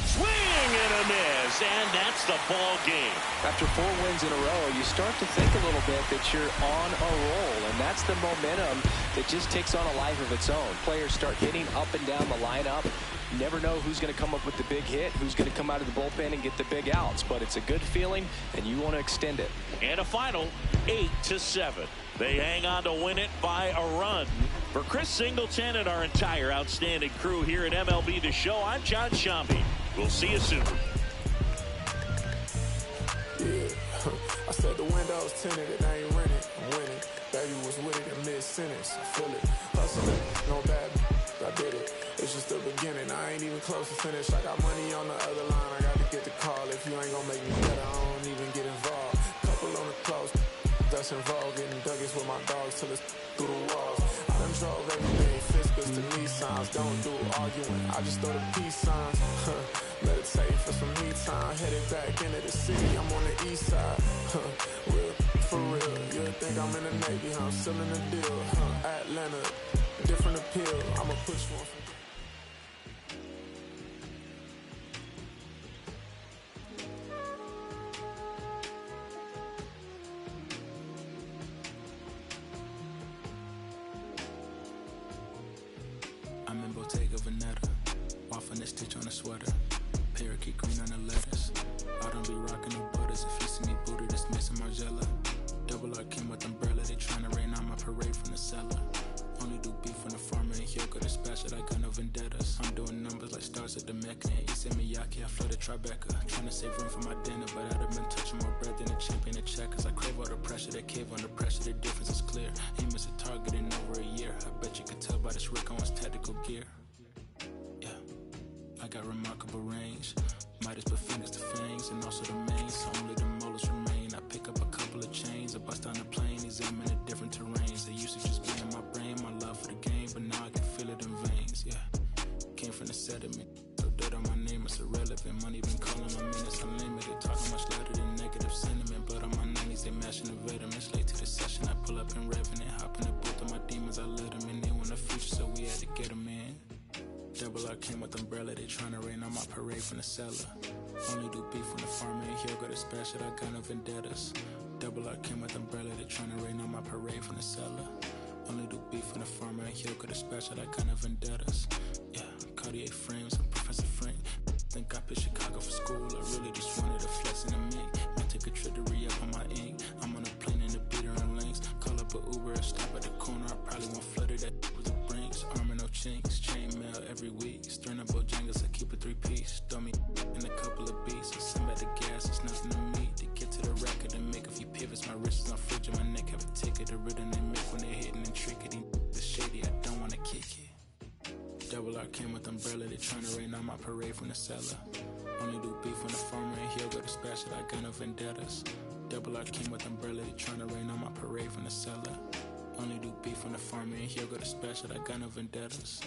Swing and a miss, and that's the ball game. After 4 wins in a row, you start to think a little bit that you're on a roll, and that's the momentum that just takes on a life of its own. Players start hitting up and down the lineup. You never know who's going to come up with the big hit, who's going to come out of the bullpen and get the big outs, but it's a good feeling, and you want to extend it. And a final 8-7. They hang on to win it by a run. For Chris Singleton and our entire outstanding crew here at MLB The Show, I'm John Shambi. We'll see you soon. Yeah, I said the window's tinted and I ain't renting. I'm winning. Baby was with it in mid-sentence. I feel it. Hustling, no bad. I did it. It's just the beginning. I ain't even close to finish. I got money on the other line. I got to get the call. If you ain't gonna make me better, I don't even get involved. Couple on the close. That's involved. Getting duggies with my dogs till it's through the walls. I done drove everything. Fiscals to Nissans. Don't do arguing. I just throw the peace signs. Meditate for some me time. Headed back into the city. I'm on the east side. Real for real. You think I'm in the Navy? I'm still in the deal. Atlanta. Different appeal. I'ma push one for I'm in Bottega Veneta, off on the stitch on a sweater, parakeet green on the lettuce. I don't be rocking no butters. If you see me booted, it's missing Margiela. Double R Kim with umbrella, they tryna rain on my parade from the cellar. Only do beef from the farmer and yoga, dispatch it, I got no vendettas. I'm doing numbers like stars at the Mecca. And Issa Miyake, I flooded Tribeca. Tryna save room for my dinner, but I'd have been touching more bread than a champion at check. Cause I crave all the pressure, they cave under pressure, the difference is clear. Aim is a target in over a year. I bet you could tell by this Rick Owens tactical gear. Yeah, I got remarkable range. Midas put fingers to fangs, and also the main, so only the molars remain. I pick up a couple of chains, I bust down the sediment. So dirt on my name, it's irrelevant. Money been calling my minutes unlimited. Talking much louder than negative sentiment. But on my 90s, they mashing the veterans. Late to the session, I pull up in revenant. Hop in the booth of my demons, I let them in. They want the future, so we had to get them in. Double R came with umbrella, they tryna rain on my parade from the cellar. Only do beef when the farmer ain't here, got a special, I got no vendettas. Double R came with umbrella, they tryna rain on my parade from the cellar. Only do beef when the farmer ain't here, got a special, I got no vendettas. Yeah, Cartier frames, I'm Professor Frank. Think I picked Chicago for school, I really just wanted a flex in the mink. Man, take a trip to re-up on my ink. I'm on a plane in the beater and links. Call up a Uber, stop at the corner, I probably won't flutter that with the brinks. Armor no chinks, chain mail every week. String up Bojangles, I keep a 3-piece. Throw me in a couple of beats, I send back the gas, it's nothing to me. To get to the record and make a few pivots, my wrist is on fridge and my neck have a ticket. The rhythm they make when they're hitting and trickety. The shady, I don't wanna kick it. Double R came with umbrella, they tryna rain on my parade from the cellar. Only do beef when the farmer ain't here, go to special, I got no vendettas. Double R came with umbrella, they tryna rain on my parade from the cellar. Only do beef when the farmer ain't here, go to special, I got no vendettas.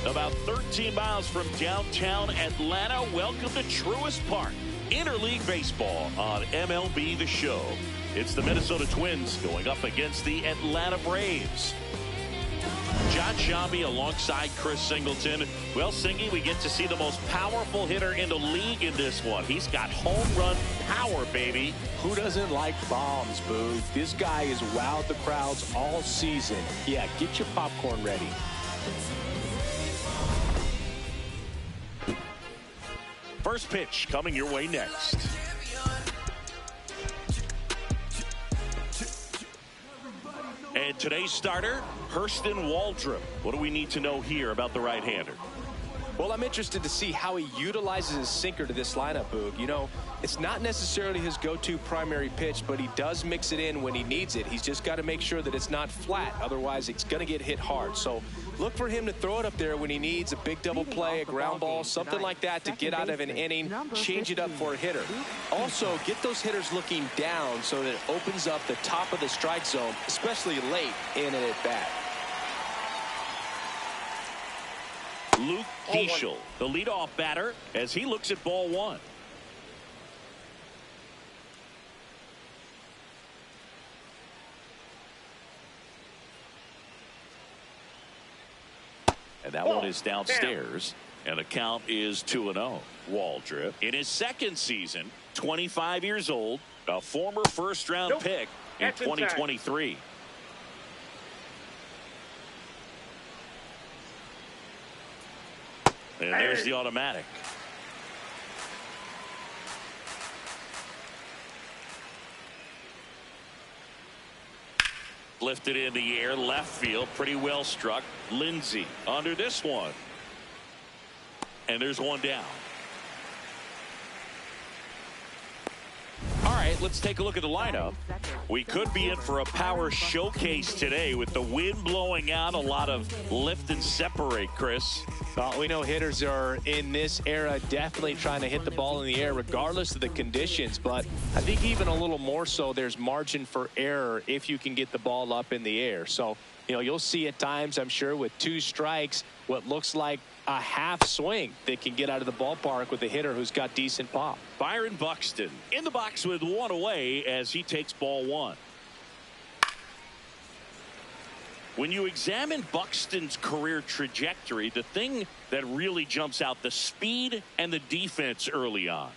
About 13 miles from downtown Atlanta, welcome to Truist Park. Interleague Baseball on MLB The Show. It's the Minnesota Twins going up against the Atlanta Braves. John Shambi alongside Chris Singleton. Well, Singy, we get to see the most powerful hitter in the league in this one. He's got home run power, baby. Who doesn't like bombs, Boo? This guy has wowed the crowds all season. Yeah, get your popcorn ready. First pitch coming your way next. And today's starter, Hurston Waldrop. What do we need to know here about the right-hander? Well, I'm interested to see how he utilizes his sinker to this lineup, Boog. You know, it's not necessarily his go-to primary pitch, but he does mix it in when he needs it. He's just got to make sure that it's not flat. Otherwise, it's going to get hit hard. So look for him to throw it up there when he needs a big double play, a ground ball, something like that to get out of an inning, change it up for a hitter. Also, get those hitters looking down so that it opens up the top of the strike zone, especially late in an at-bat. Luke Diesel, the leadoff batter, as he looks at ball one. And that one is downstairs. And the count is 2-0. Waldrop, in his second season, 25 years old, a former first-round pick in 2023. And there's the automatic. Lifted in the air, left field, pretty well struck. Lindsey under this one. And there's one down. All right, let's take a look at the lineup. We could be in for a power showcase today with the wind blowing out, a lot of lift and separate, Chris. Well, we know hitters are in this era definitely trying to hit the ball in the air regardless of the conditions, but I think even a little more so there's margin for error if you can get the ball up in the air. So, you know, you'll see at times, I'm sure, with 2 strikes, what looks like a half swing that can get out of the ballpark with a hitter who's got decent pop. Byron Buxton in the box with 1 away as he takes ball 1. When you examine Buxton's career trajectory, the thing that really jumps out, the speed and the defense early on.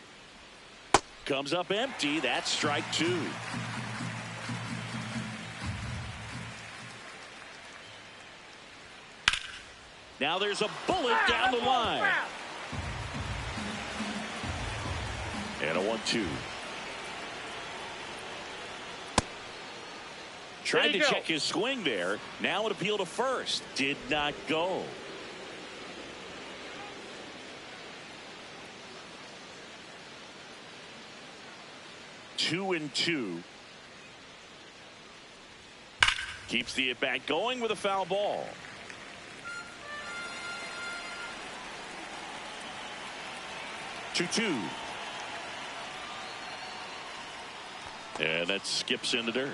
Comes up empty. That's strike 2. Now there's a bullet down the line. And a 1-2. Tried to check his swing there. Now an appeal to first. Did not go. Two and 2. Keeps the at-bat going with a foul ball. Two. And that skips in the dirt.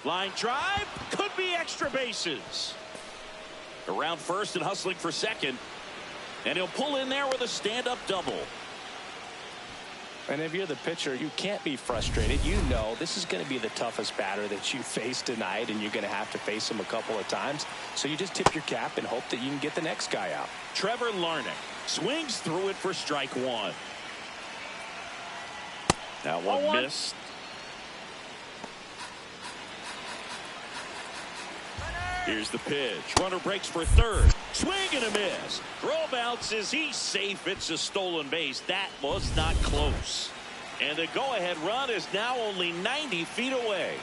Line drive, could be extra bases. Around first and hustling for second. And he'll pull in there with a stand-up double. And if you're the pitcher, you can't be frustrated. You know this is going to be the toughest batter that you face tonight, and you're going to have to face him a couple of times. So you just tip your cap and hope that you can get the next guy out. Trevor Larnach swings through it for strike 1. That one missed. Here's the pitch. Runner breaks for third. Swing and a miss. Throw bounces. He's safe. It's a stolen base. That was not close. And the go-ahead run is now only 90 feet away.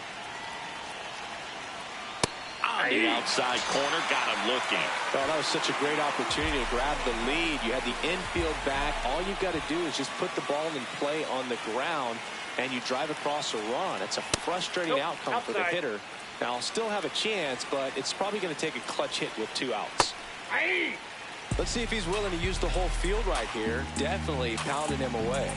On the outside corner. Got him looking. Oh, that was such a great opportunity to grab the lead. You had the infield back. All you've got to do is just put the ball in play on the ground, and you drive across a run. It's a frustrating outcome for the hitter. Now, I'll still have a chance, but it's probably going to take a clutch hit with 2 outs. Let's see if he's willing to use the whole field right here. Definitely pounding him away.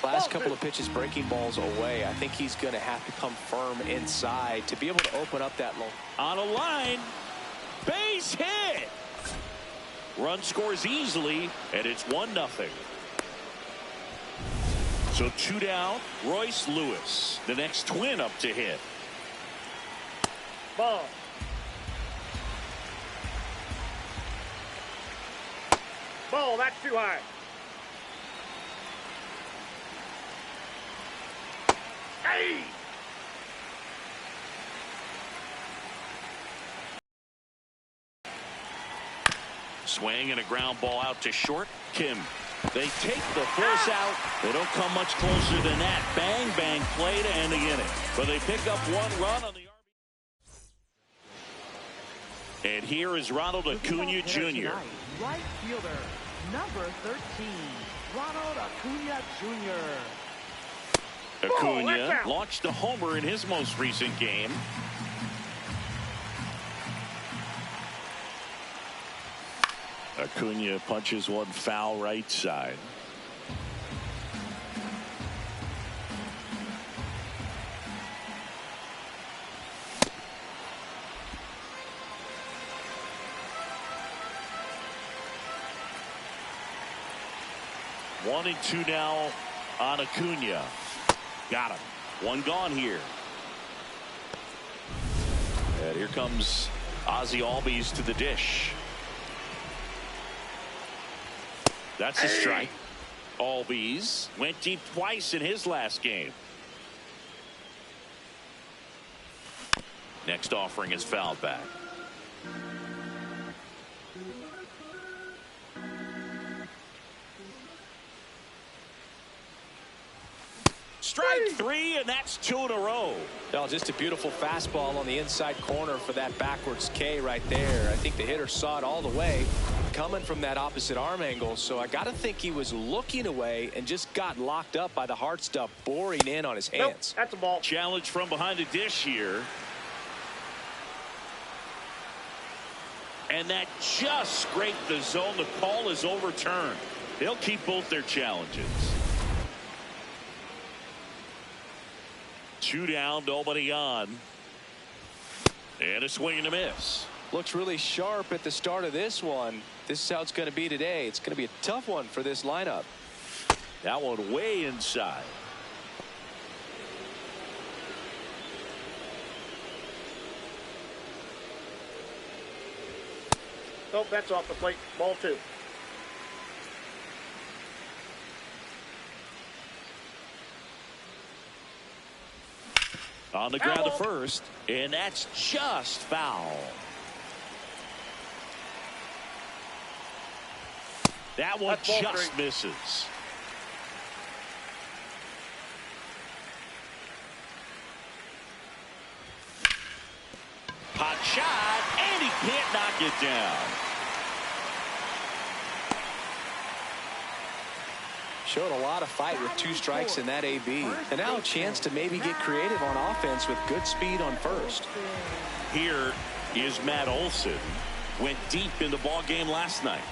Last couple of pitches breaking balls away. I think he's going to have to come firm inside to be able to open up that low. On a line. Base hit. Run scores easily, and it's 1-0. So 2 down. Royce Lewis, the next Twin, up to hit. Ball. Ball, that's too high. Hey! Swing and a ground ball out to short. Kim. They take the force out. They don't come much closer than that. Bang, bang play to end the inning. But they pick up 1 run on the RBI. And here is Ronald Acuna Jr. Right fielder, number 13, Ronald Acuna Jr. Acuna launched a homer in his most recent game. Acuna punches one foul right side. One and 2 now on Acuna. Got him. 1 gone here. And here comes Ozzie Albies to the dish. That's a strike. Albies went deep twice in his last game. Next offering is fouled back. Strike 3, and that's 2 in a row. Oh, just a beautiful fastball on the inside corner for that backwards K right there. I think the hitter saw it all the way coming from that opposite arm angle, so I got to think he was looking away and just got locked up by the hard stuff boring in on his hands. Nope, that's a ball. Challenge from behind the dish here. And that just scraped the zone. The call is overturned. They'll keep both their challenges. 2 down, nobody on. And a swing and a miss. Looks really sharp at the start of this one. This is how it's going to be today. It's going to be a tough one for this lineup. That one way inside. Nope, that's off the plate. Ball 2. On the ground to first, and that's just foul. That one just misses. Hot shot, and he can't knock it down. Showed a lot of fight with 2 strikes in that AB. And now a chance to maybe get creative on offense with good speed on first. Here is Matt Olson. Went deep in the ball game last night.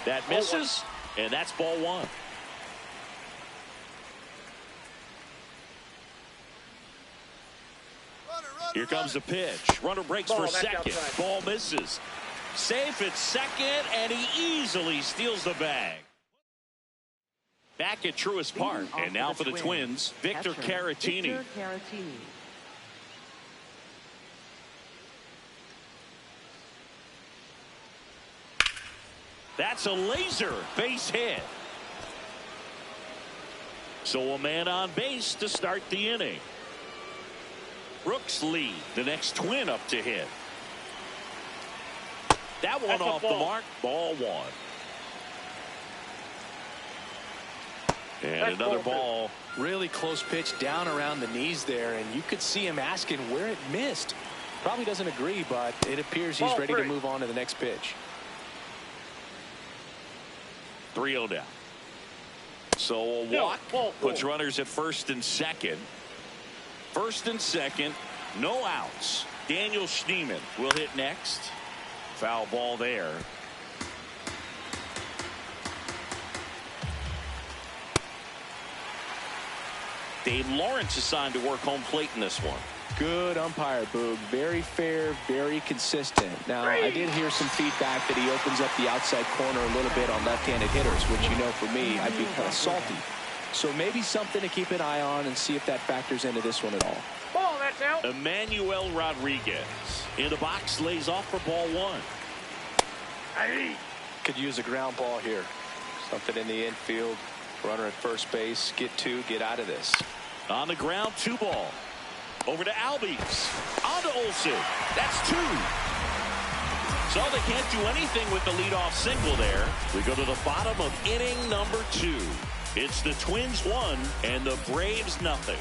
That misses, and that's ball 1. Here comes the pitch. Runner breaks for second. Ball misses. Safe at second, and he easily steals the bag. Back at Truist Park, and now for the Twins, Victor Caratini. That's a laser base hit. So a man on base to start the inning. Brooks Lee, the next Twin, up to hit. That one off the mark. Ball 1. And another ball. Really close pitch down around the knees there, and you could see him asking where it missed. Probably doesn't agree, but it appears he's ready to move on to the next pitch. 3-0 down. So a walk puts runners at first and second. First and second, no outs. Daniel Schneemann will hit next. Foul ball there. Dave Lawrence assigned to work home plate in this one. Good umpire, Boog. Very fair, very consistent. Now, I did hear some feedback that he opens up the outside corner a little bit on left-handed hitters, which, you know, for me, I'd be kind of salty. So maybe something to keep an eye on and see if that factors into this one at all. Ball, that's out. Emmanuel Rodriguez in the box, lays off for ball 1. Hey. Could use a ground ball here. Something in the infield. Runner at first base. Get 2, get out of this. On the ground, 2 ball. Over to Albies. On to Olsen. That's 2. So they can't do anything with the leadoff single there. We go to the bottom of inning number 2. It's the Twins 1 and the Braves nothing.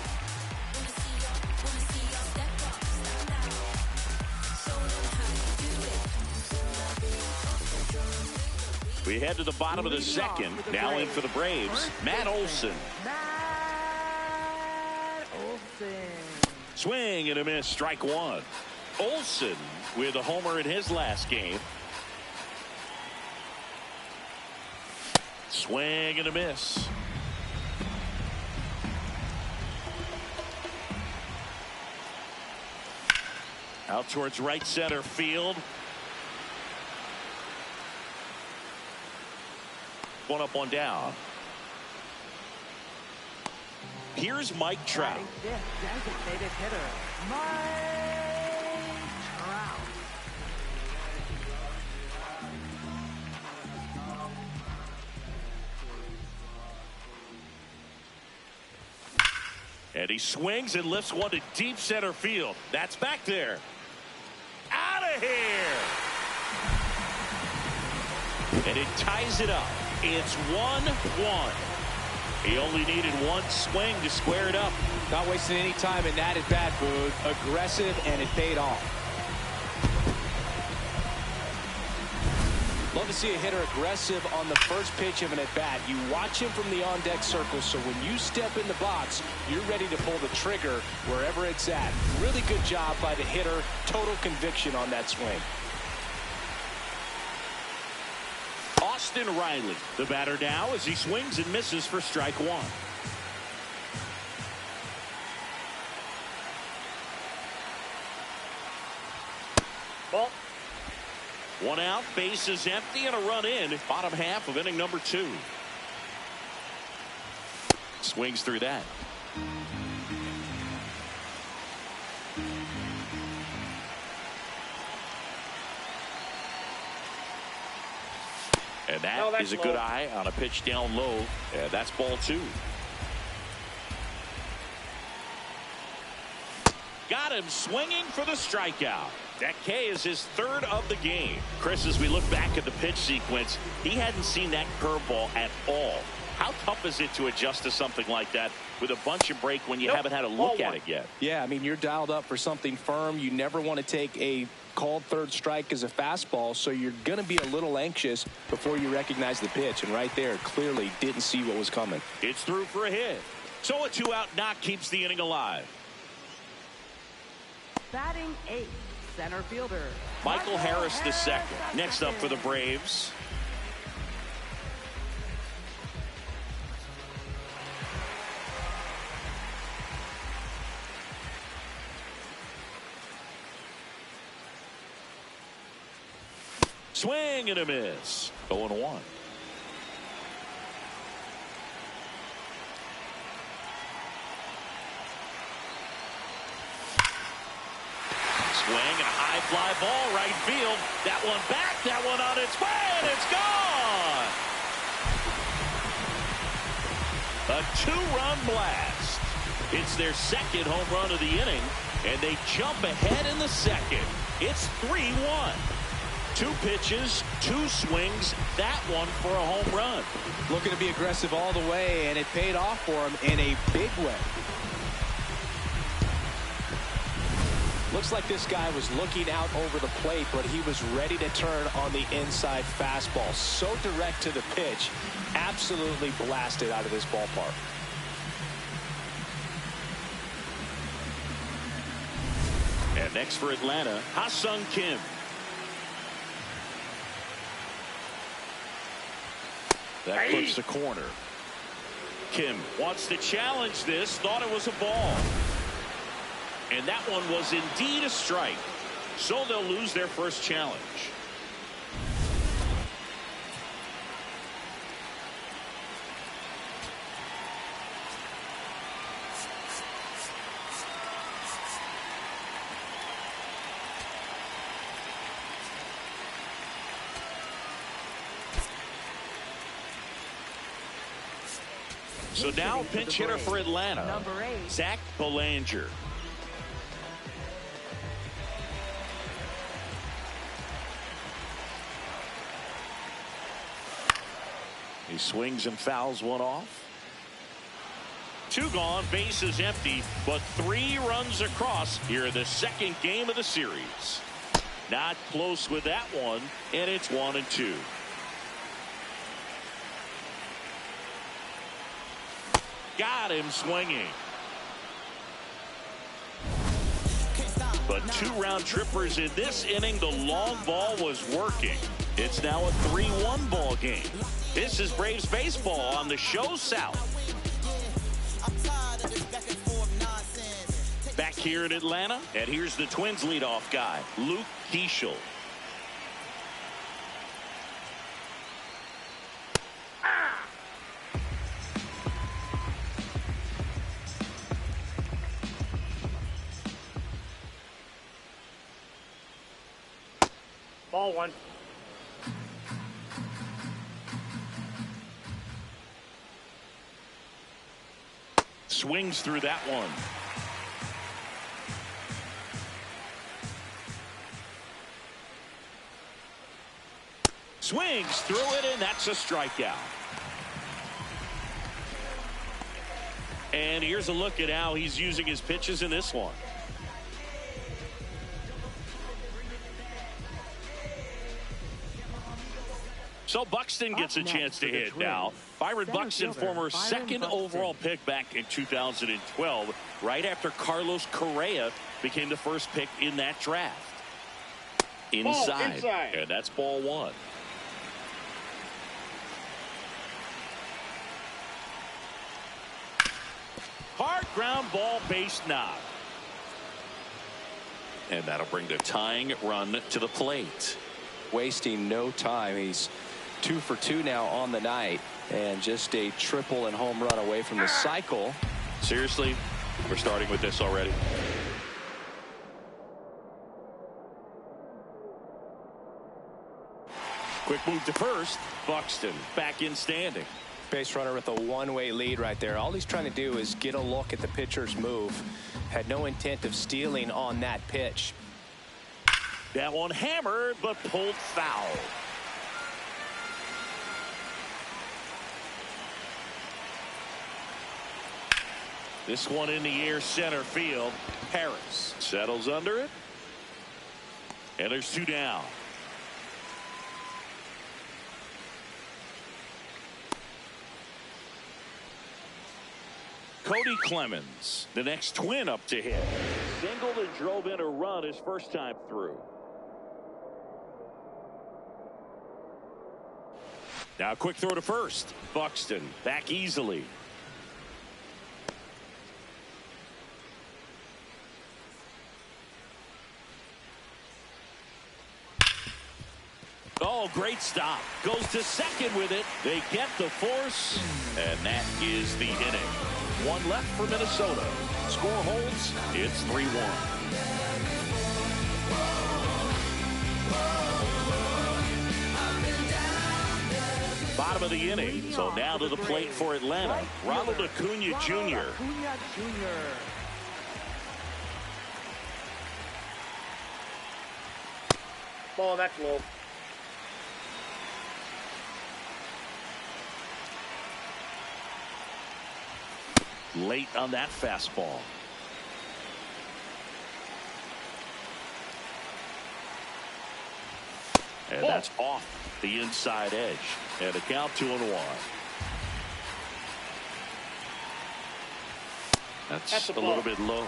We head to the bottom of the second. Now in for the Braves, Matt Olson. Swing and a miss, strike 1. Olson with a homer in his last game. Swing and a miss. Out towards right center field. One up, one down. Here's Mike Trout. Designated hitter, Mike Trout. And he swings and lifts one to deep center field. That's back there. Out of here. And it ties it up. It's 1-1. He only needed one swing to square it up. Not wasting any time in that at bat, Boog. Aggressive, and it paid off. Love to see a hitter aggressive on the first pitch of an at bat. You watch him from the on deck circle, so when you step in the box, you're ready to pull the trigger wherever it's at. Really good job by the hitter. Total conviction on that swing. Austin Riley, the batter now, as he swings and misses for strike 1. Ball. 1 out, base is empty, and a run in. Bottom half of inning number 2. Swings through that. And that is a good eye on a pitch down low. And that's ball 2. Got him swinging for the strikeout. That K is his 3rd of the game. Chris, as we look back at the pitch sequence, he hadn't seen that curveball at all. How tough is it to adjust to something like that with a bunch of break when you haven't had a look at it yet? Yeah, I mean, you're dialed up for something firm. You never want to take a called 3rd strike as a fastball, so you're going to be a little anxious before you recognize the pitch. And right there, clearly didn't see what was coming. It's through for a hit. So a 2-out knock keeps the inning alive. Batting 8th, center fielder Michael Harris II. Next up for the Braves. Swing and a miss. 0-1. Swing and a high fly ball right field. That one back, that one on its way, and it's gone. A 2-run blast. It's their 2nd home run of the inning, and they jump ahead in the 2nd. It's 3-1. 2 pitches, 2 swings, that one for a home run. Looking to be aggressive all the way, and it paid off for him in a big way. Looks like this guy was looking out over the plate, but he was ready to turn on the inside fastball. So direct to the pitch, absolutely blasted out of this ballpark. And next for Atlanta, Ha-Sung Kim. That puts the corner. Kim wants to challenge this, thought it was a ball. And that one was indeed a strike. So they'll lose their first challenge. So now pinch hitter for Atlanta, Number 8. Zach Belanger. He swings and fouls one off. 2 gone, bases empty, but 3 runs across here in the second game of the series. Not close with that one, and it's 1-2. Got him swinging. But 2 round trippers in this inning. The long ball was working. It's now a 3-1 ball game. This is Braves baseball on the show South. Back here in Atlanta, and here's the Twins leadoff guy, Luke Keeschel. Ball 1. Swings through that one. Swings through it, and that's a strikeout. And here's a look at how he's using his pitches in this one. So Buxton gets a chance to hit now. Byron Buxton, former second overall pick back in 2012, right after Carlos Correa became the first pick in that draft. Inside. And that's ball 1. Hard ground ball, base knock. And that'll bring the tying run to the plate. Wasting no time. He's 2 for 2 now on the night, and just a triple and home run away from the cycle. Seriously, we're starting with this already. Quick move to first. Buxton back in standing. Base runner with a one-way lead right there. All he's trying to do is get a look at the pitcher's move. Had no intent of stealing on that pitch. That one hammered, but pulled foul. This one in the air, center field. Harris settles under it. And there's 2 down. Cody Clemens, the next Twin up to hit. Singled and drove in a run his first time through. Now quick throw to first. Buxton back easily. Oh, great stop. Goes to second with it. They get the force, and that is the inning. 1 left for Minnesota. Score holds. It's 3-1. Bottom of the inning. So now to the plate for Atlanta. Ronald Acuna Jr. Ball, that's low. Late on that fastball. And that's off the inside edge. And a count 2-1. That's a little bit low.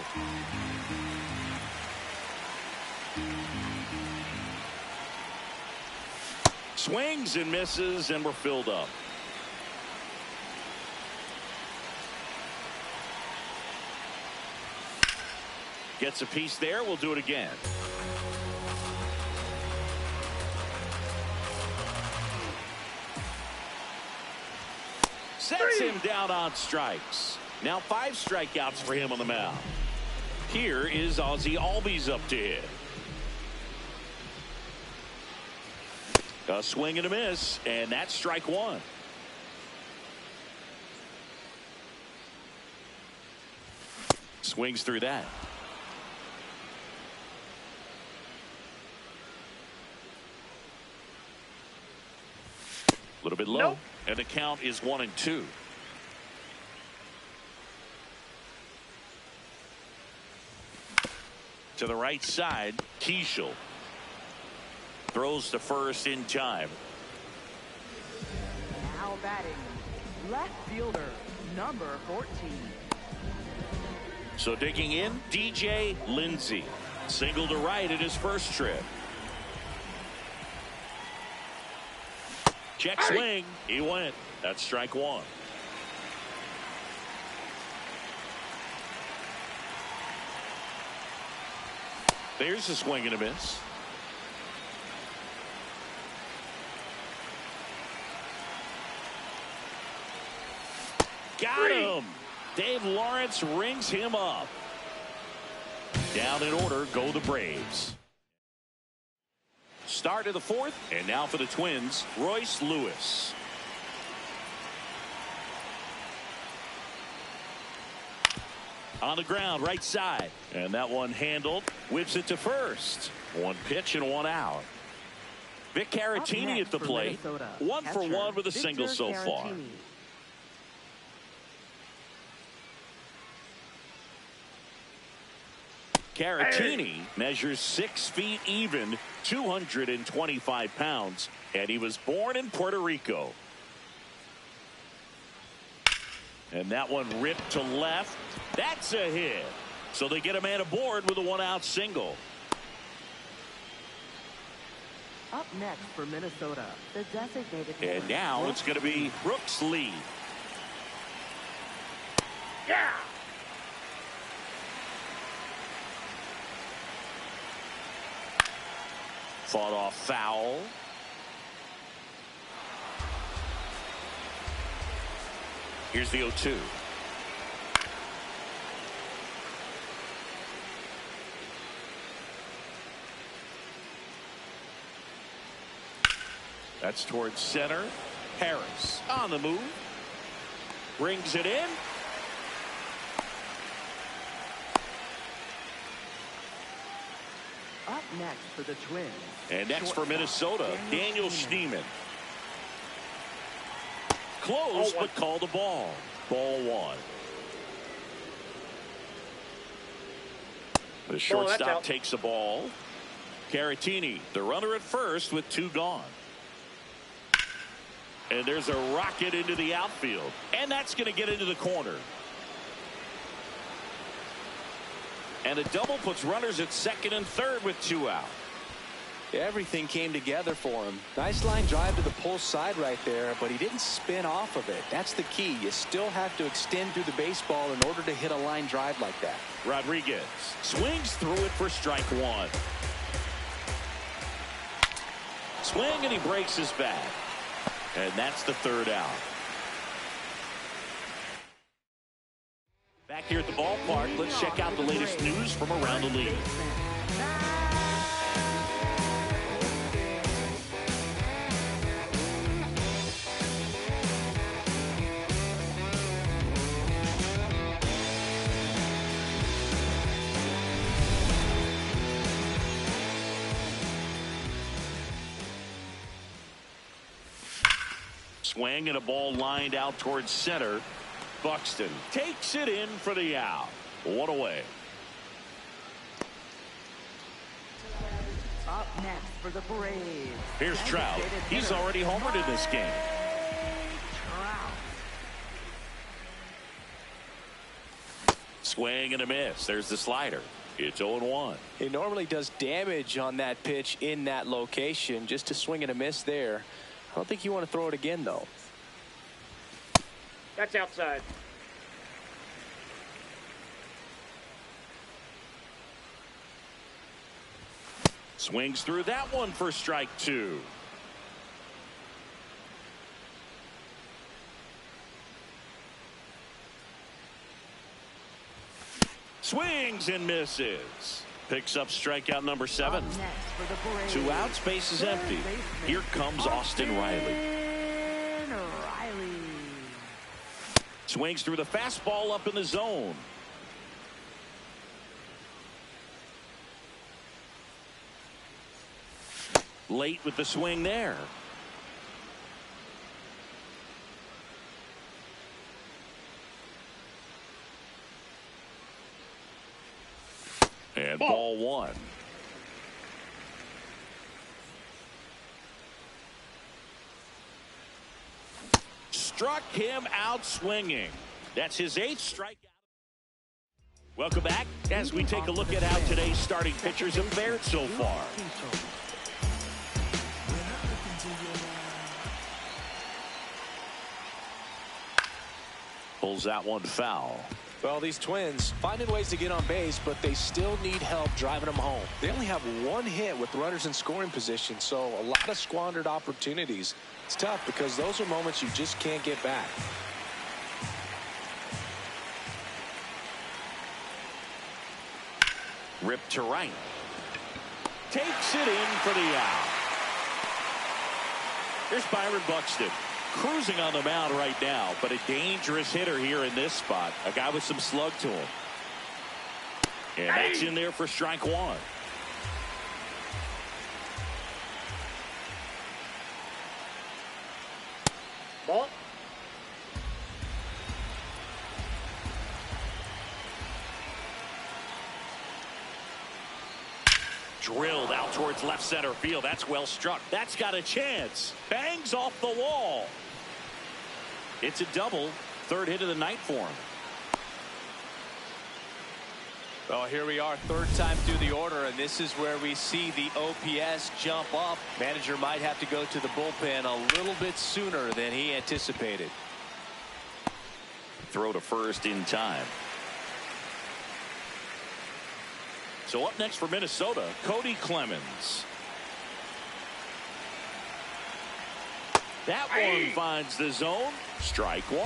Swings and misses, and we're filled up. Gets a piece there. We'll do it again. Sets him down on strikes. Now 5 strikeouts for him on the mound. Here is Ozzie Albies up to hit. A swing and a miss, and that's strike 1. Swings through that. A little bit low. Nope. And the count is 1-2. To the right side, Keishel throws to first in time. Now batting, left fielder, number 14. So digging in, DJ Lindsay. Single to right at his first trip. Check swing. He went. That's strike 1. There's a swing and a miss. Got him. Dave Lawrence rings him up. Down in order go the Braves. Start of the 4th, and now for the Twins, Royce Lewis. On the ground, right side. And that one handled. Whips it to first. 1 pitch and 1 out. Vic Caratini at the plate. 1 for 1 with a single so far. Caratini measures 6 feet even, 225 pounds, and he was born in Puerto Rico. And that one ripped to left. That's a hit. So they get a man aboard with a 1-out single. Up next for Minnesota, the designated hitter. And now it's going to be Brooks Lee. Yeah. Fought off foul. Here's the 0-2. That's towards center. Harris on the move. Brings it in. Up next for the Twins. And next for Minnesota, Daniel Schneemann. Close, but called the ball. Ball 1. The shortstop takes the ball. Caratini, the runner at first with 2 gone. And there's a rocket into the outfield. And that's going to get into the corner. And a double puts runners at second and third with 2 out. Everything came together for him. Nice line drive to the pull side right there, but he didn't spin off of it. That's the key. You still have to extend through the baseball in order to hit a line drive like that. Rodriguez swings through it for strike 1. Swing, and he breaks his bat. And that's the 3rd out. Back here at the ballpark, let's check out the latest news from around the league. Swing and a ball lined out towards center. Buxton takes it in for the out. 1 away. Up next for the Braves. Here's Trout. He's already homered in this game. Swing and a miss. There's the slider. It's 0-1. He normally does damage on that pitch in that location. Just a swing and a miss there. I don't think you want to throw it again, though. That's outside. Swings through that one for strike 2. Swings and misses. Picks up strikeout number 7. 2 outs, base is empty. Here comes Austin Riley. Swings through the fastball up in the zone. Late with the swing there. And ball 1. Struck him out swinging. That's his 8th strikeout. Welcome back as we take a look at how today's starting pitchers have fared so far. Pulls that one foul. Well, these Twins finding ways to get on base, but they still need help driving them home. They only have 1 hit with runners in scoring position, so a lot of squandered opportunities. It's tough because those are moments you just can't get back. Ripped to right. Takes it in for the out. Here's Byron Buxton. Cruising on the mound right now, but a dangerous hitter here in this spot. A guy with some slug to him. And that's in there for strike 1. Ball. Drilled out towards left center field. That's well struck. That's got a chance. Bangs off the wall. It's a double. 3rd hit of the night for him. Well, here we are, 3rd time through the order, and this is where we see the OPS jump up. Manager might have to go to the bullpen a little bit sooner than he anticipated. Throw to first in time. So up next for Minnesota, Cody Clemens. That one finds the zone. Strike 1.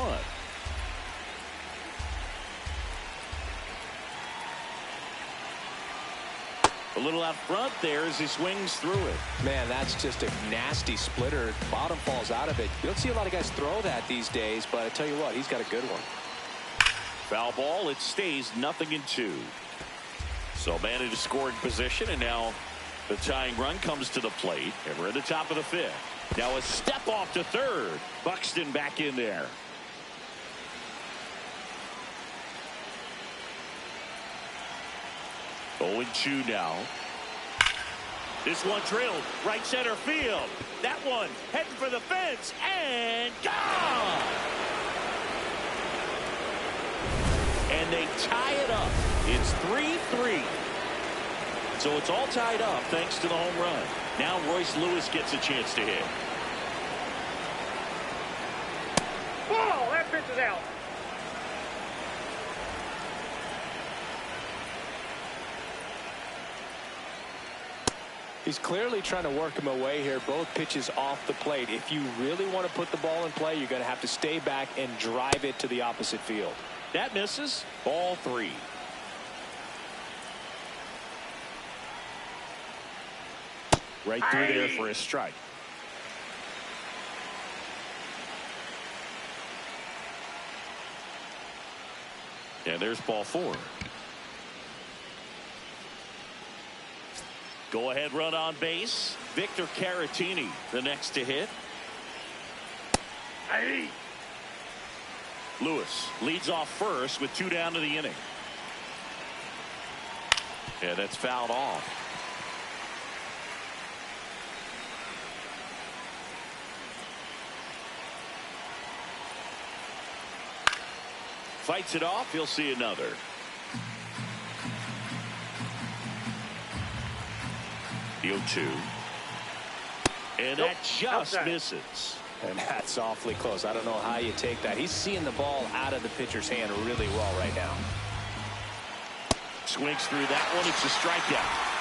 A little out front there as he swings through it. Man, that's just a nasty splitter. Bottom falls out of it. You don't see a lot of guys throw that these days, but I tell you what, he's got a good one. Foul ball. It stays 0-2. So man in a scoring position, and now the tying run comes to the plate, and we're at the top of the 5th. Now a step off to 3rd. Buxton back in there. Oh, 0-2 now. This one drilled right center field. That one heading for the fence and gone. And they tie it up. It's 3-3. So it's all tied up thanks to the home run. Now Royce Lewis gets a chance to hit. Whoa, that pitch is out. He's clearly trying to work him away here. Both pitches off the plate. If you really want to put the ball in play, you're going to have to stay back and drive it to the opposite field. That misses. Ball 3. Right through there for a strike. And there's ball 4. Go ahead run on base. Victor Caratini the next to hit. Lewis leads off first with 2 down to the inning. And that's fouled off. Fights it off. He'll see another. The 0-2. And that just misses. And that's awfully close. I don't know how you take that. He's seeing the ball out of the pitcher's hand really well right now. Swings through that one. It's a strikeout.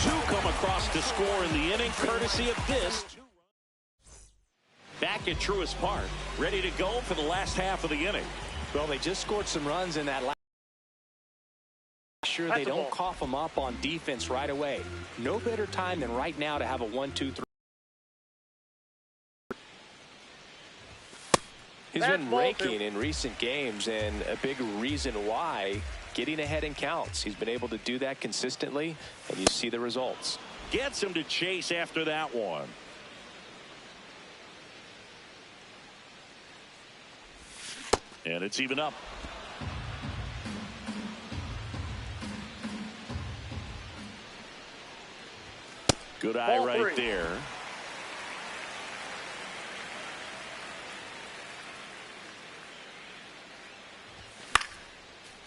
Two come across to score in the inning, courtesy of this. Back at Truist Park, ready to go for the last half of the inning. Well, they just scored some runs in that last. Sure they don't cough them up on defense right away. No better time than right now to have a 1-2-3. He's been raking in recent games, and a big reason why, getting ahead in counts. He's been able to do that consistently, and you see the results. Gets him to chase after that one. And it's even up. Good eye right there.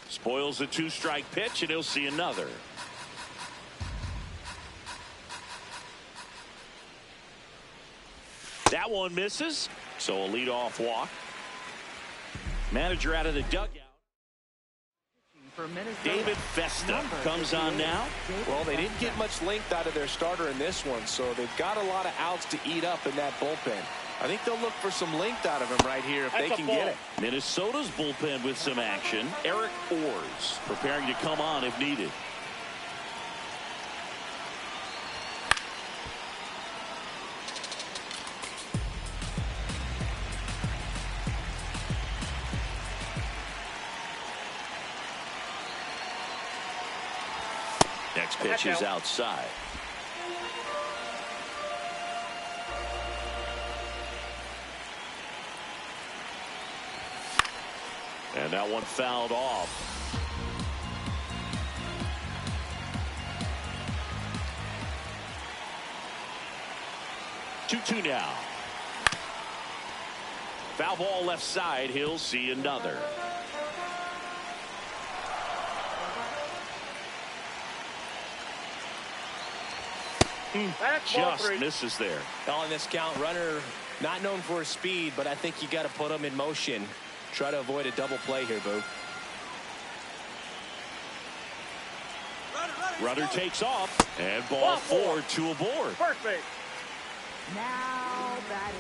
Spoils the 2-strike pitch, and he'll see another. That one misses, so a leadoff walk. Manager out of the dugout. David Festa comes on now. Well, they didn't get much length out of their starter in this one, so they've got a lot of outs to eat up in that bullpen. I think they'll look for some length out of him right here if they can get it. Minnesota's bullpen with some action. Eric Orrs preparing to come on if needed. Next pitch is outside. And that one fouled off. Two now. Foul ball left side. He'll see another. Just misses there. On this count, runner not known for his speed, but I think you got to put him in motion. Try to avoid a double play here, Boo. Runner takes off, and ball 4, 2 aboard. Perfect. Now batting,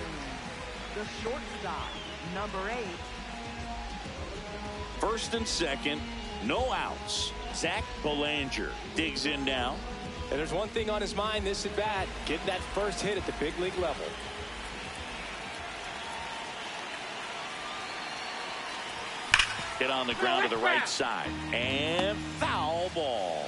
the shortstop, number 8. First and second, no outs. Zach Belanger digs in now. And there's one thing on his mind this at bat, getting that first hit at the big league level. Hit on the ground to the right side. And foul ball.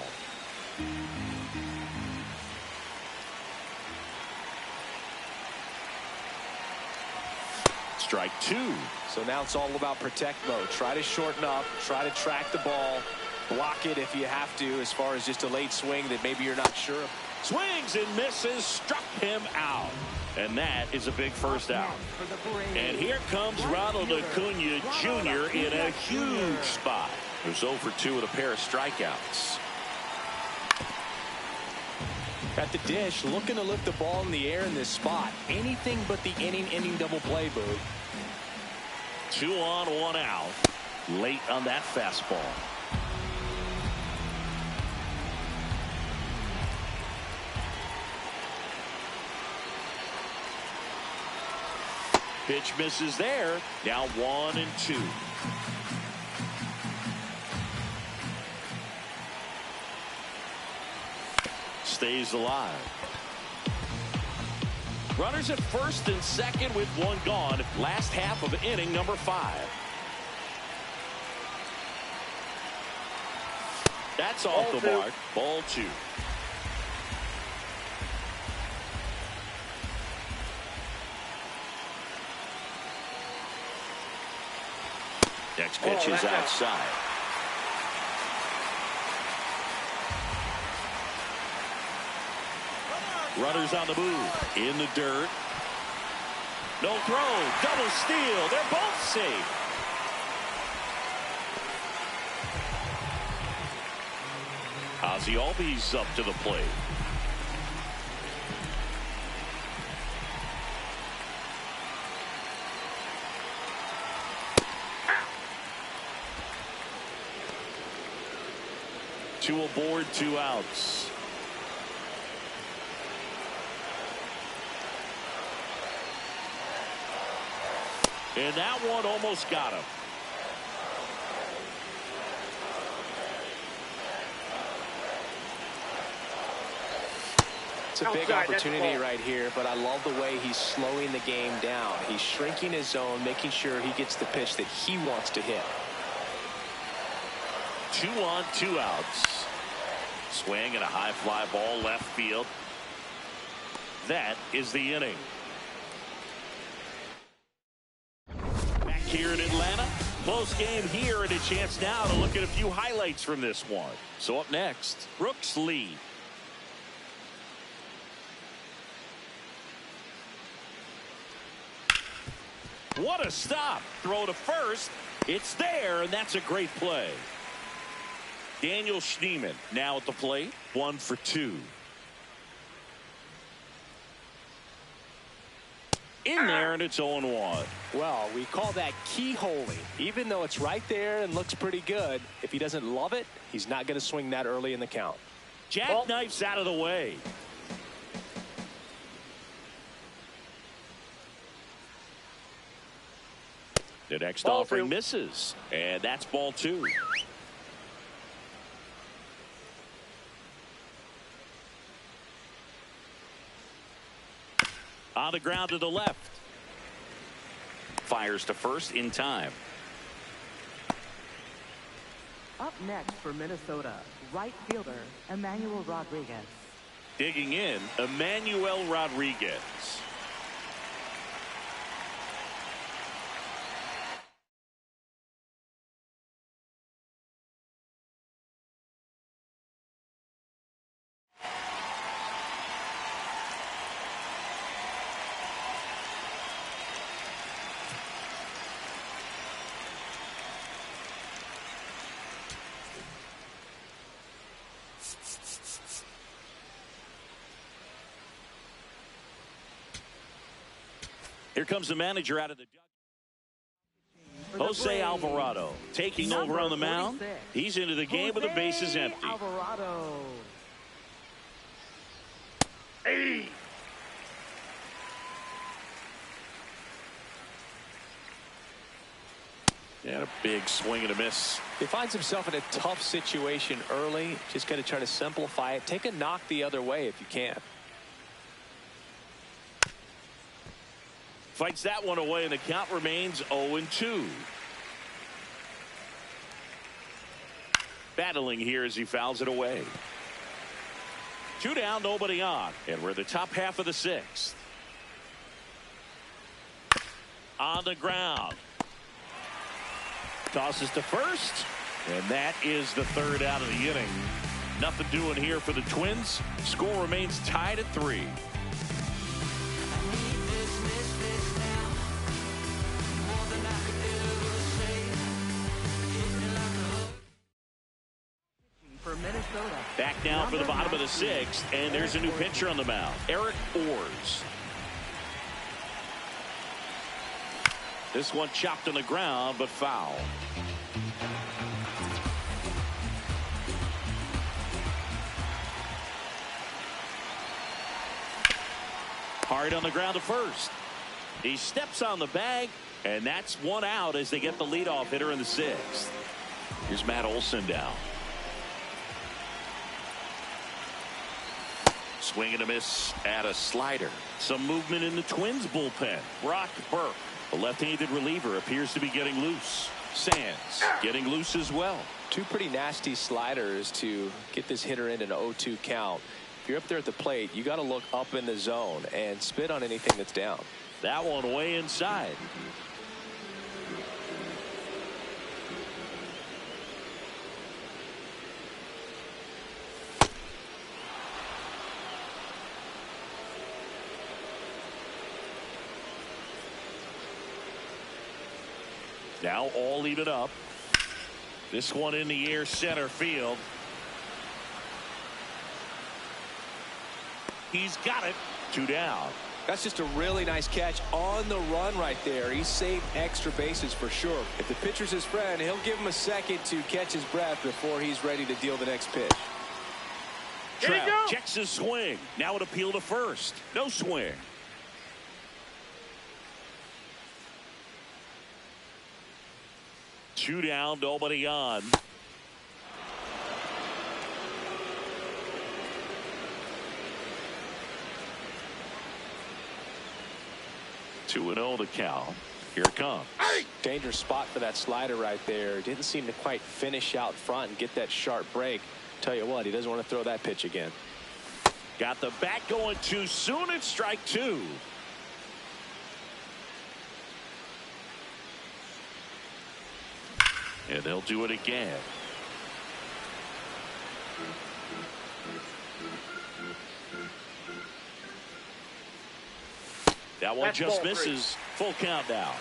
Strike 2. So now it's all about protect mode. Try to shorten up. Try to track the ball. Block it if you have to, as far as just a late swing that maybe you're not sure of. Swings and misses. Struck him out. And that is a big first out. And here comes Ronald Acuna Jr. in a huge spot. There's 0 for 2 with a pair of strikeouts. At the dish, looking to lift the ball in the air in this spot. Anything but the inning double play, Boo. 2 on, 1 out. Late on that fastball. Pitch misses there. Now 1 and 2. Stays alive. Runners at first and second with 1 gone. Last half of inning number 5. That's off the mark. Ball 2. Next pitch is outside. Runners on the move. In the dirt. No throw. Double steal. They're both safe. Ozzie Albies up to the plate. Two aboard, 2 outs. And that one almost got him. It's a big opportunity right here, but I love the way he's slowing the game down. He's shrinking his zone, making sure he gets the pitch that he wants to hit. 2 on, 2 outs. Swing and a high fly ball left field. That is the inning. Back here in Atlanta. Close game here, and a chance now to look at a few highlights from this one. So up next, Brooks Lee. What a stop. Throw to first. It's there, and that's a great play. Daniel Schneemann now at the plate. 1 for 2. In there, and it's 0-1. Well, we call that keyholing. Even though it's right there and looks pretty good, if he doesn't love it, he's not going to swing that early in the count. Jackknife's out of the way. The next offering misses, and that's ball 2. On the ground to the left. Fires to first in time. Up next for Minnesota, right fielder Emmanuel Rodriguez. Digging in, Emmanuel Rodriguez. Here comes the manager out of the Jose Alvarado taking over on the mound. He's into the game with the bases empty. Alvarado. Hey. And a big swing and a miss. He finds himself in a tough situation early. Just got to try to simplify it. Take a knock the other way if you can. Fights that one away, and the count remains 0-2. Battling here as he fouls it away. 2 down, nobody on, and we're in the top half of the 6th. On the ground. Tosses to first, and that is the 3rd out of the inning. Nothing doing here for the Twins. Score remains tied at 3. For Minnesota. Back down for the bottom of the 6th, and there's a new pitcher on the mound, Eric Orrs. This one chopped on the ground, but foul. Hard on the ground to first. He steps on the bag, and that's 1 out as they get the leadoff hitter in the 6th. Here's Matt Olson down. Swing and a miss at a slider. Some movement in the Twins bullpen. Brock Burke, the left-handed reliever, appears to be getting loose. Sands getting loose as well. 2 pretty nasty sliders to get this hitter in an 0-2 count. If you're up there at the plate, you got to look up in the zone and spit on anything that's down. That one way inside. Now all even up. This one in the air, center field. He's got it. 2 down. That's just a really nice catch on the run right there. He saved extra bases for sure. If the pitcher's his friend, he'll give him a second to catch his breath before he's ready to deal the next pitch. Trout checks his swing. Now an appeal to first. No swing. 2 down, nobody on. 2-0 the count. Here it comes. Dangerous spot for that slider right there. Didn't seem to quite finish out front and get that sharp break. Tell you what, he doesn't want to throw that pitch again. Got the bat going too soon. It's strike 2. And they'll do it again. That one just misses. Full count now.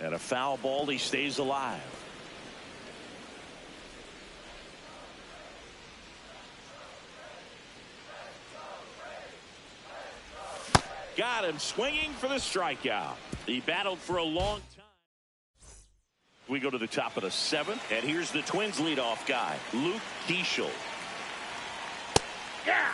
And a foul ball. He stays alive. Got him swinging for the strikeout. He battled for a long time. We go to the top of the 7th, and here's the Twins leadoff guy, Luke Keeschel. Yeah.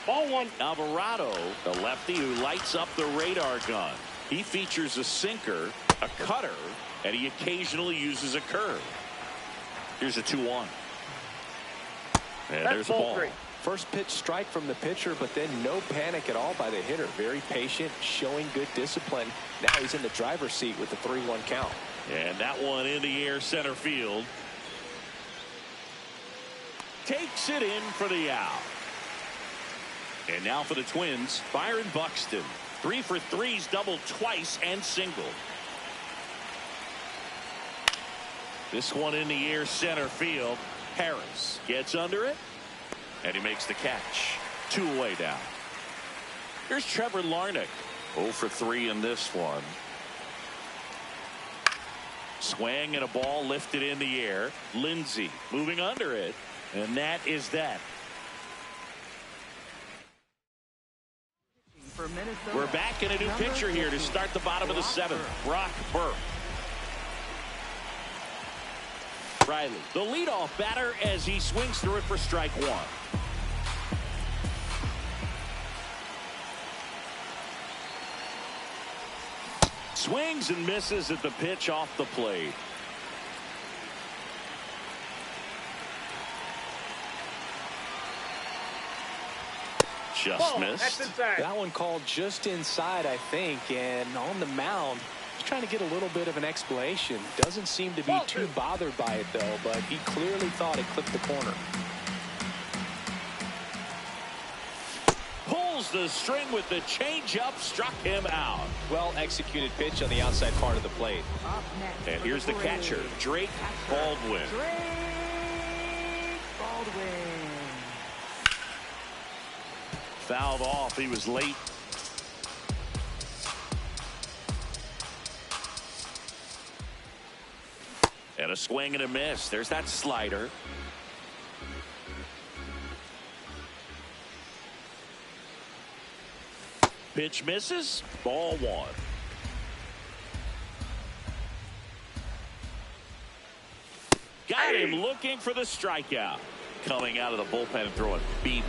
Ball 1. Alvarado, the lefty who lights up the radar gun. He features a sinker, a cutter, and he occasionally uses a curve. Here's a 2-1. And there's a ball. 3. First pitch strike from the pitcher, but then no panic at all by the hitter. Very patient, showing good discipline. Now he's in the driver's seat with the 3-1 count. And that one in the air center field. Takes it in for the out. And now for the Twins, Byron Buxton. 3 for 3's doubled twice and singled. This one in the air center field. Harris gets under it. And he makes the catch. 2 away down. Here's Trevor Larnach. 0 for 3 in this one. Swing and a ball lifted in the air. Lindsey moving under it. And that is that. We're back in a new pitcher here to start the bottom of the 7th. Brock Burke. Riley, the leadoff batter, as he swings through it for strike 1. Swings and misses at the pitch off the plate. Just missed. That one called just inside, I think, and on the mound, he's trying to get a little bit of an explanation. Doesn't seem to be too bothered by it, though, but he clearly thought it clipped the corner. Pulls the string with the changeup, struck him out. Well executed pitch on the outside part of the plate. And here's the catcher, Drake Baldwin. Fouled off. He was late. And a swing and a miss. There's that slider. Pitch misses. Ball 1. Got him looking for the strikeout. Coming out of the bullpen and throwing BBs.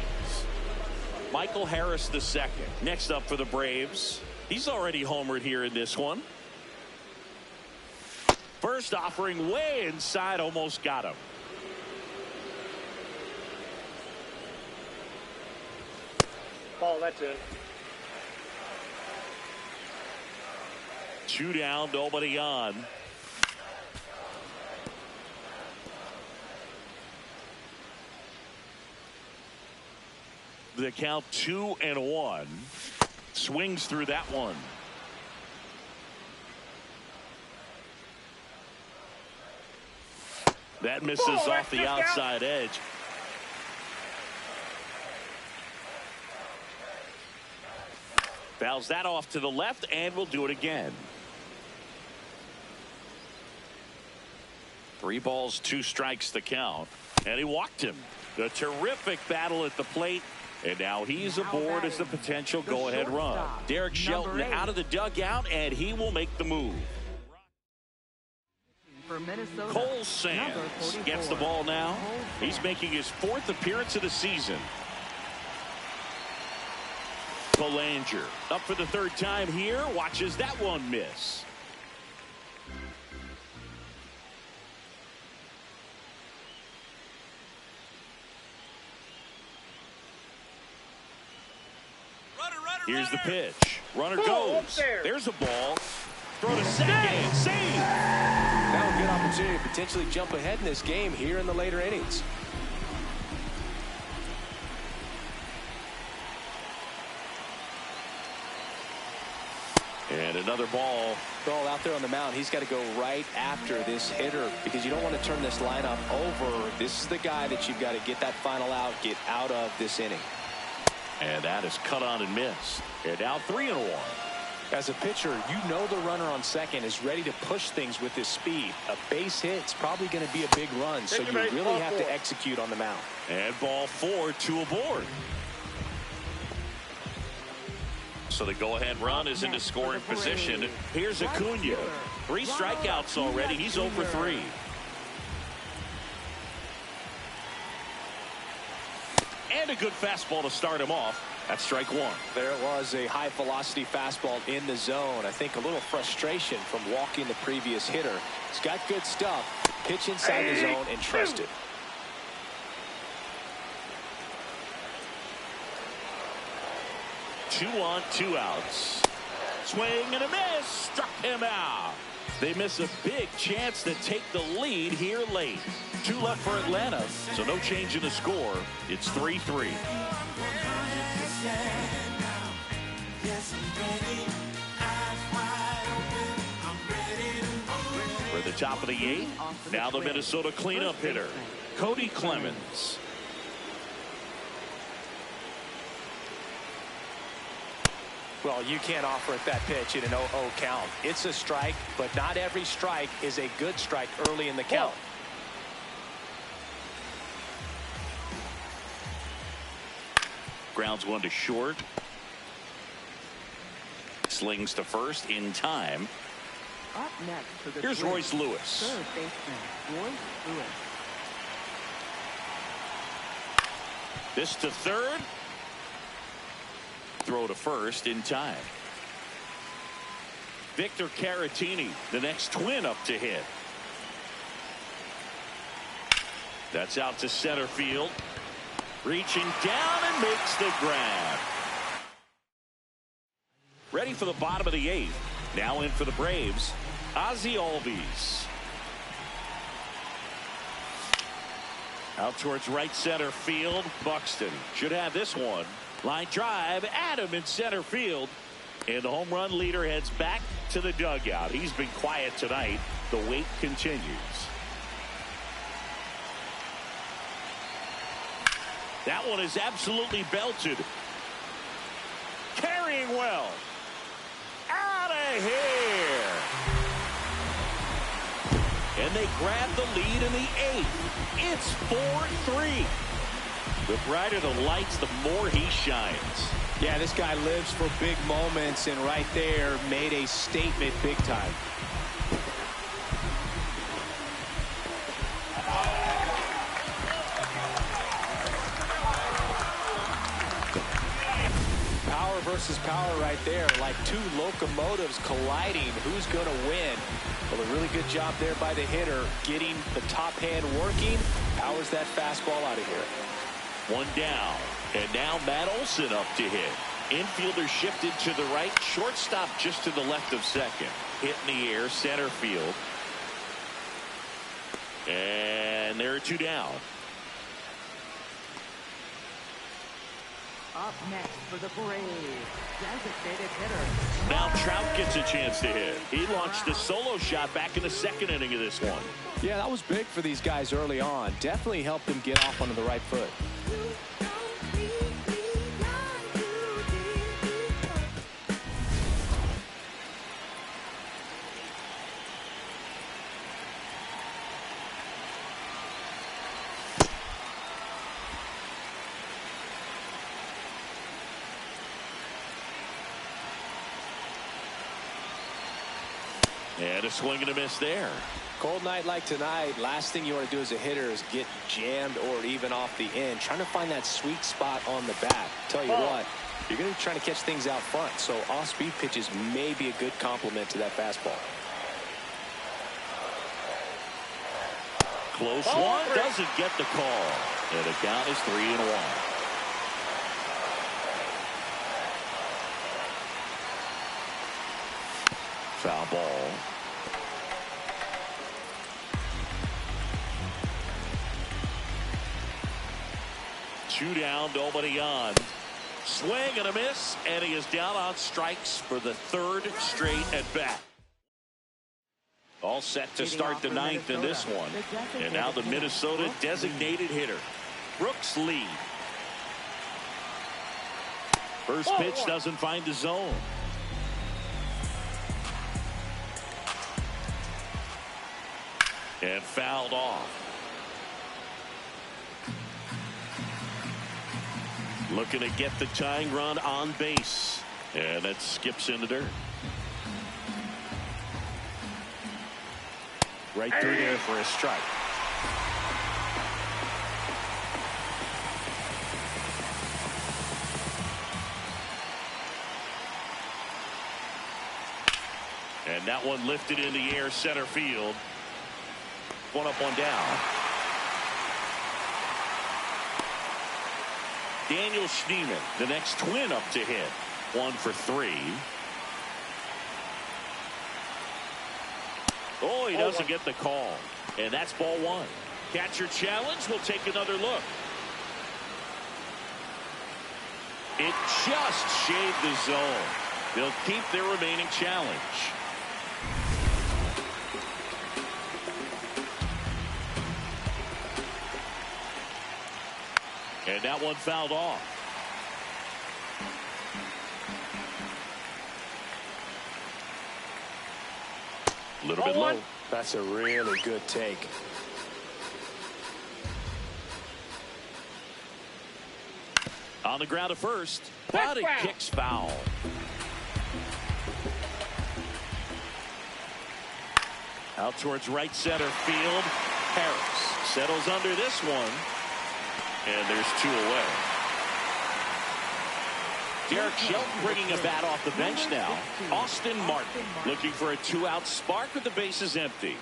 Michael Harris II. Next up for the Braves. He's already homered here in this one. First offering way inside, almost got him. Ball, that's it. 2 down, nobody on. The count 2-1. Swings through that one. That misses off the outside edge. Fouls that off to the left, and we'll do it again. 3 balls, 2 strikes the count. And he walked him. A terrific battle at the plate. And now he's aboard as the potential go-ahead run. Derek Shelton out of the dugout, and he will make the move. for Minnesota. Cole Sands gets the ball now. He's making his 4th appearance of the season. Belanger up for the 3rd time here. Watches that one miss. Here's the pitch. Runner goes. There's a ball. Throw to second. Save. Now a good opportunity to potentially jump ahead in this game here in the later innings. And another ball. Ball out there on the mound. He's got to go right after this hitter because you don't want to turn this lineup over. This is the guy that you've got to get that final out, get out of this inning. And that is cut on and missed. And now 3-1. As a pitcher, you know the runner on second is ready to push things with his speed. A base hit's probably going to be a big run, so you really have to execute on the mound. And ball 4, 2 aboard. So the go-ahead run is into scoring position. Here's Acuna. 3 strikeouts already. He's 0 for 3. And a good fastball to start him off. That's strike 1. There it was, a high-velocity fastball in the zone. I think a little frustration from walking the previous hitter. He's got good stuff. Pitch inside the zone and trust it. Two on, 2 outs. Swing and a miss. Struck him out. They miss a big chance to take the lead here late. 2 left for Atlanta, so no change in the score. It's 3-3. For the top of the 8th, now the Minnesota cleanup hitter, Cody Clemens. Well, you can't offer it that pitch in an 0-0 count. It's a strike, but not every strike is a good strike early in the count. Grounds 1 to short. Slings to first in time. Up next for the Here's Royce Lewis. 3rd baseman, Royce Lewis. This to 3rd. Throw to first in time. Victor Caratini, the next twin up to hit. That's out to center field. Reaching down and makes the grab. Ready for the bottom of the 8th. Now in for the Braves, Ozzie Albies. Out towards right center field. Buxton should have this one. Line drive, Adam in center field. And the home run leader heads back to the dugout. He's been quiet tonight. The wait continues. That one is absolutely belted. Carrying well. Out of here. And they grab the lead in the 8th. It's 4-3. The brighter the lights, the more he shines. Yeah, this guy lives for big moments, and right there made a statement big time. Power versus power right there, like 2 locomotives colliding. Who's going to win? Well, a really good job there by the hitter, getting the top hand working. Powers that fastball out of here. 1 down, and now Matt Olson up to hit. Infielder shifted to the right, shortstop just to the left of second. Hit in the air, center field. And there are 2 down. Up next for the Braves, designated hitter. Now Trout gets a chance to hit. He launched a solo shot back in the 2nd inning of this one. Yeah, that was big for these guys early on. Definitely helped them get off onto the right foot. And And a swing and a miss there. Cold night like tonight, last thing you want to do as a hitter is get jammed or even off the end. Trying to find that sweet spot on the bat. Tell you what, you're going to be trying to catch things out front, so off-speed pitches may be a good complement to that fastball. Close one, doesn't get the call. And the count is 3-1. Foul ball. Two down, nobody on. Swing and a miss, and he is down on strikes for the third straight at bat. All set to start the ninth in this one. And now the Minnesota designated hitter, Brooks lead. First pitch doesn't find the zone. And fouled off. Looking to get the tying run on base. And that skips in the dirt. Right through there for a strike. And that one lifted in the air center field. One up, one down. Daniel Schneemann, the next twin up to hit. 1 for 3. Oh, he doesn't get the call. And that's ball one. Catcher challenge. We'll take another look. It just shaved the zone. They'll keep their remaining challenge. And that one fouled off. A little bit low. That's a really good take. On the ground at first, but it kicks foul. Out towards right center field. Harris settles under this one. And there's 2 away. Derek Shelton bringing a bat off the bench now. Austin Martin looking for a 2-out spark with the bases empty.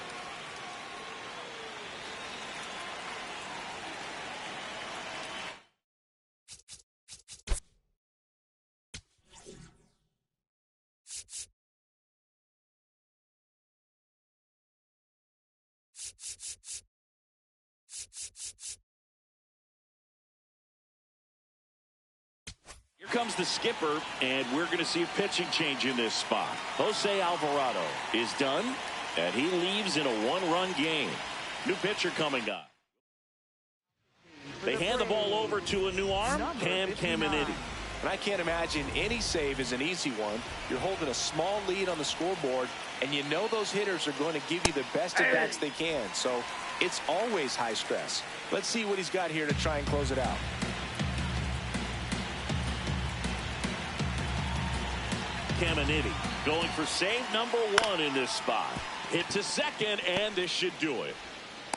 Here comes the skipper, and we're going to see a pitching change in this spot. Jose Alvarado is done, and he leaves in a 1-run game. New pitcher coming up. They hand the ball over to a new arm, Cam Caminiti. And I can't imagine any save is an easy one. You're holding a small lead on the scoreboard, and you know those hitters are going to give you the best at-bats they can. So it's always high stress. Let's see what he's got here to try and close it out. Caminiti going for save number 1 in this spot. Hit to second, and this should do it.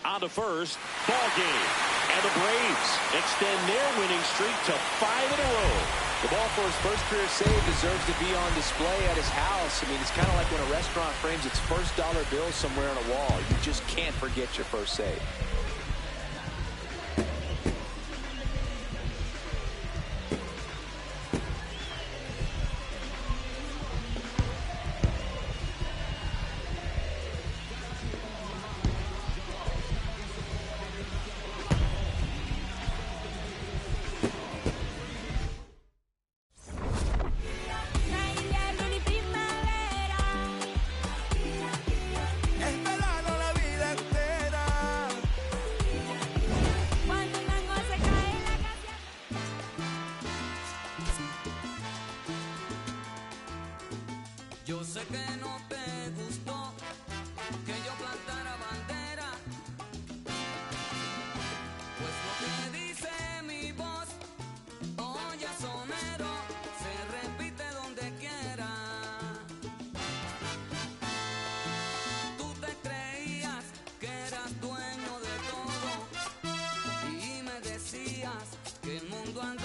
On to first, ball game. And the Braves extend their winning streak to 5 in a row. The ball for his first career save deserves to be on display at his house. I mean, it's kind of like when a restaurant frames its first dollar bill somewhere on a wall. You just can't forget your first save. dueño de todo y me decías que el mundo anda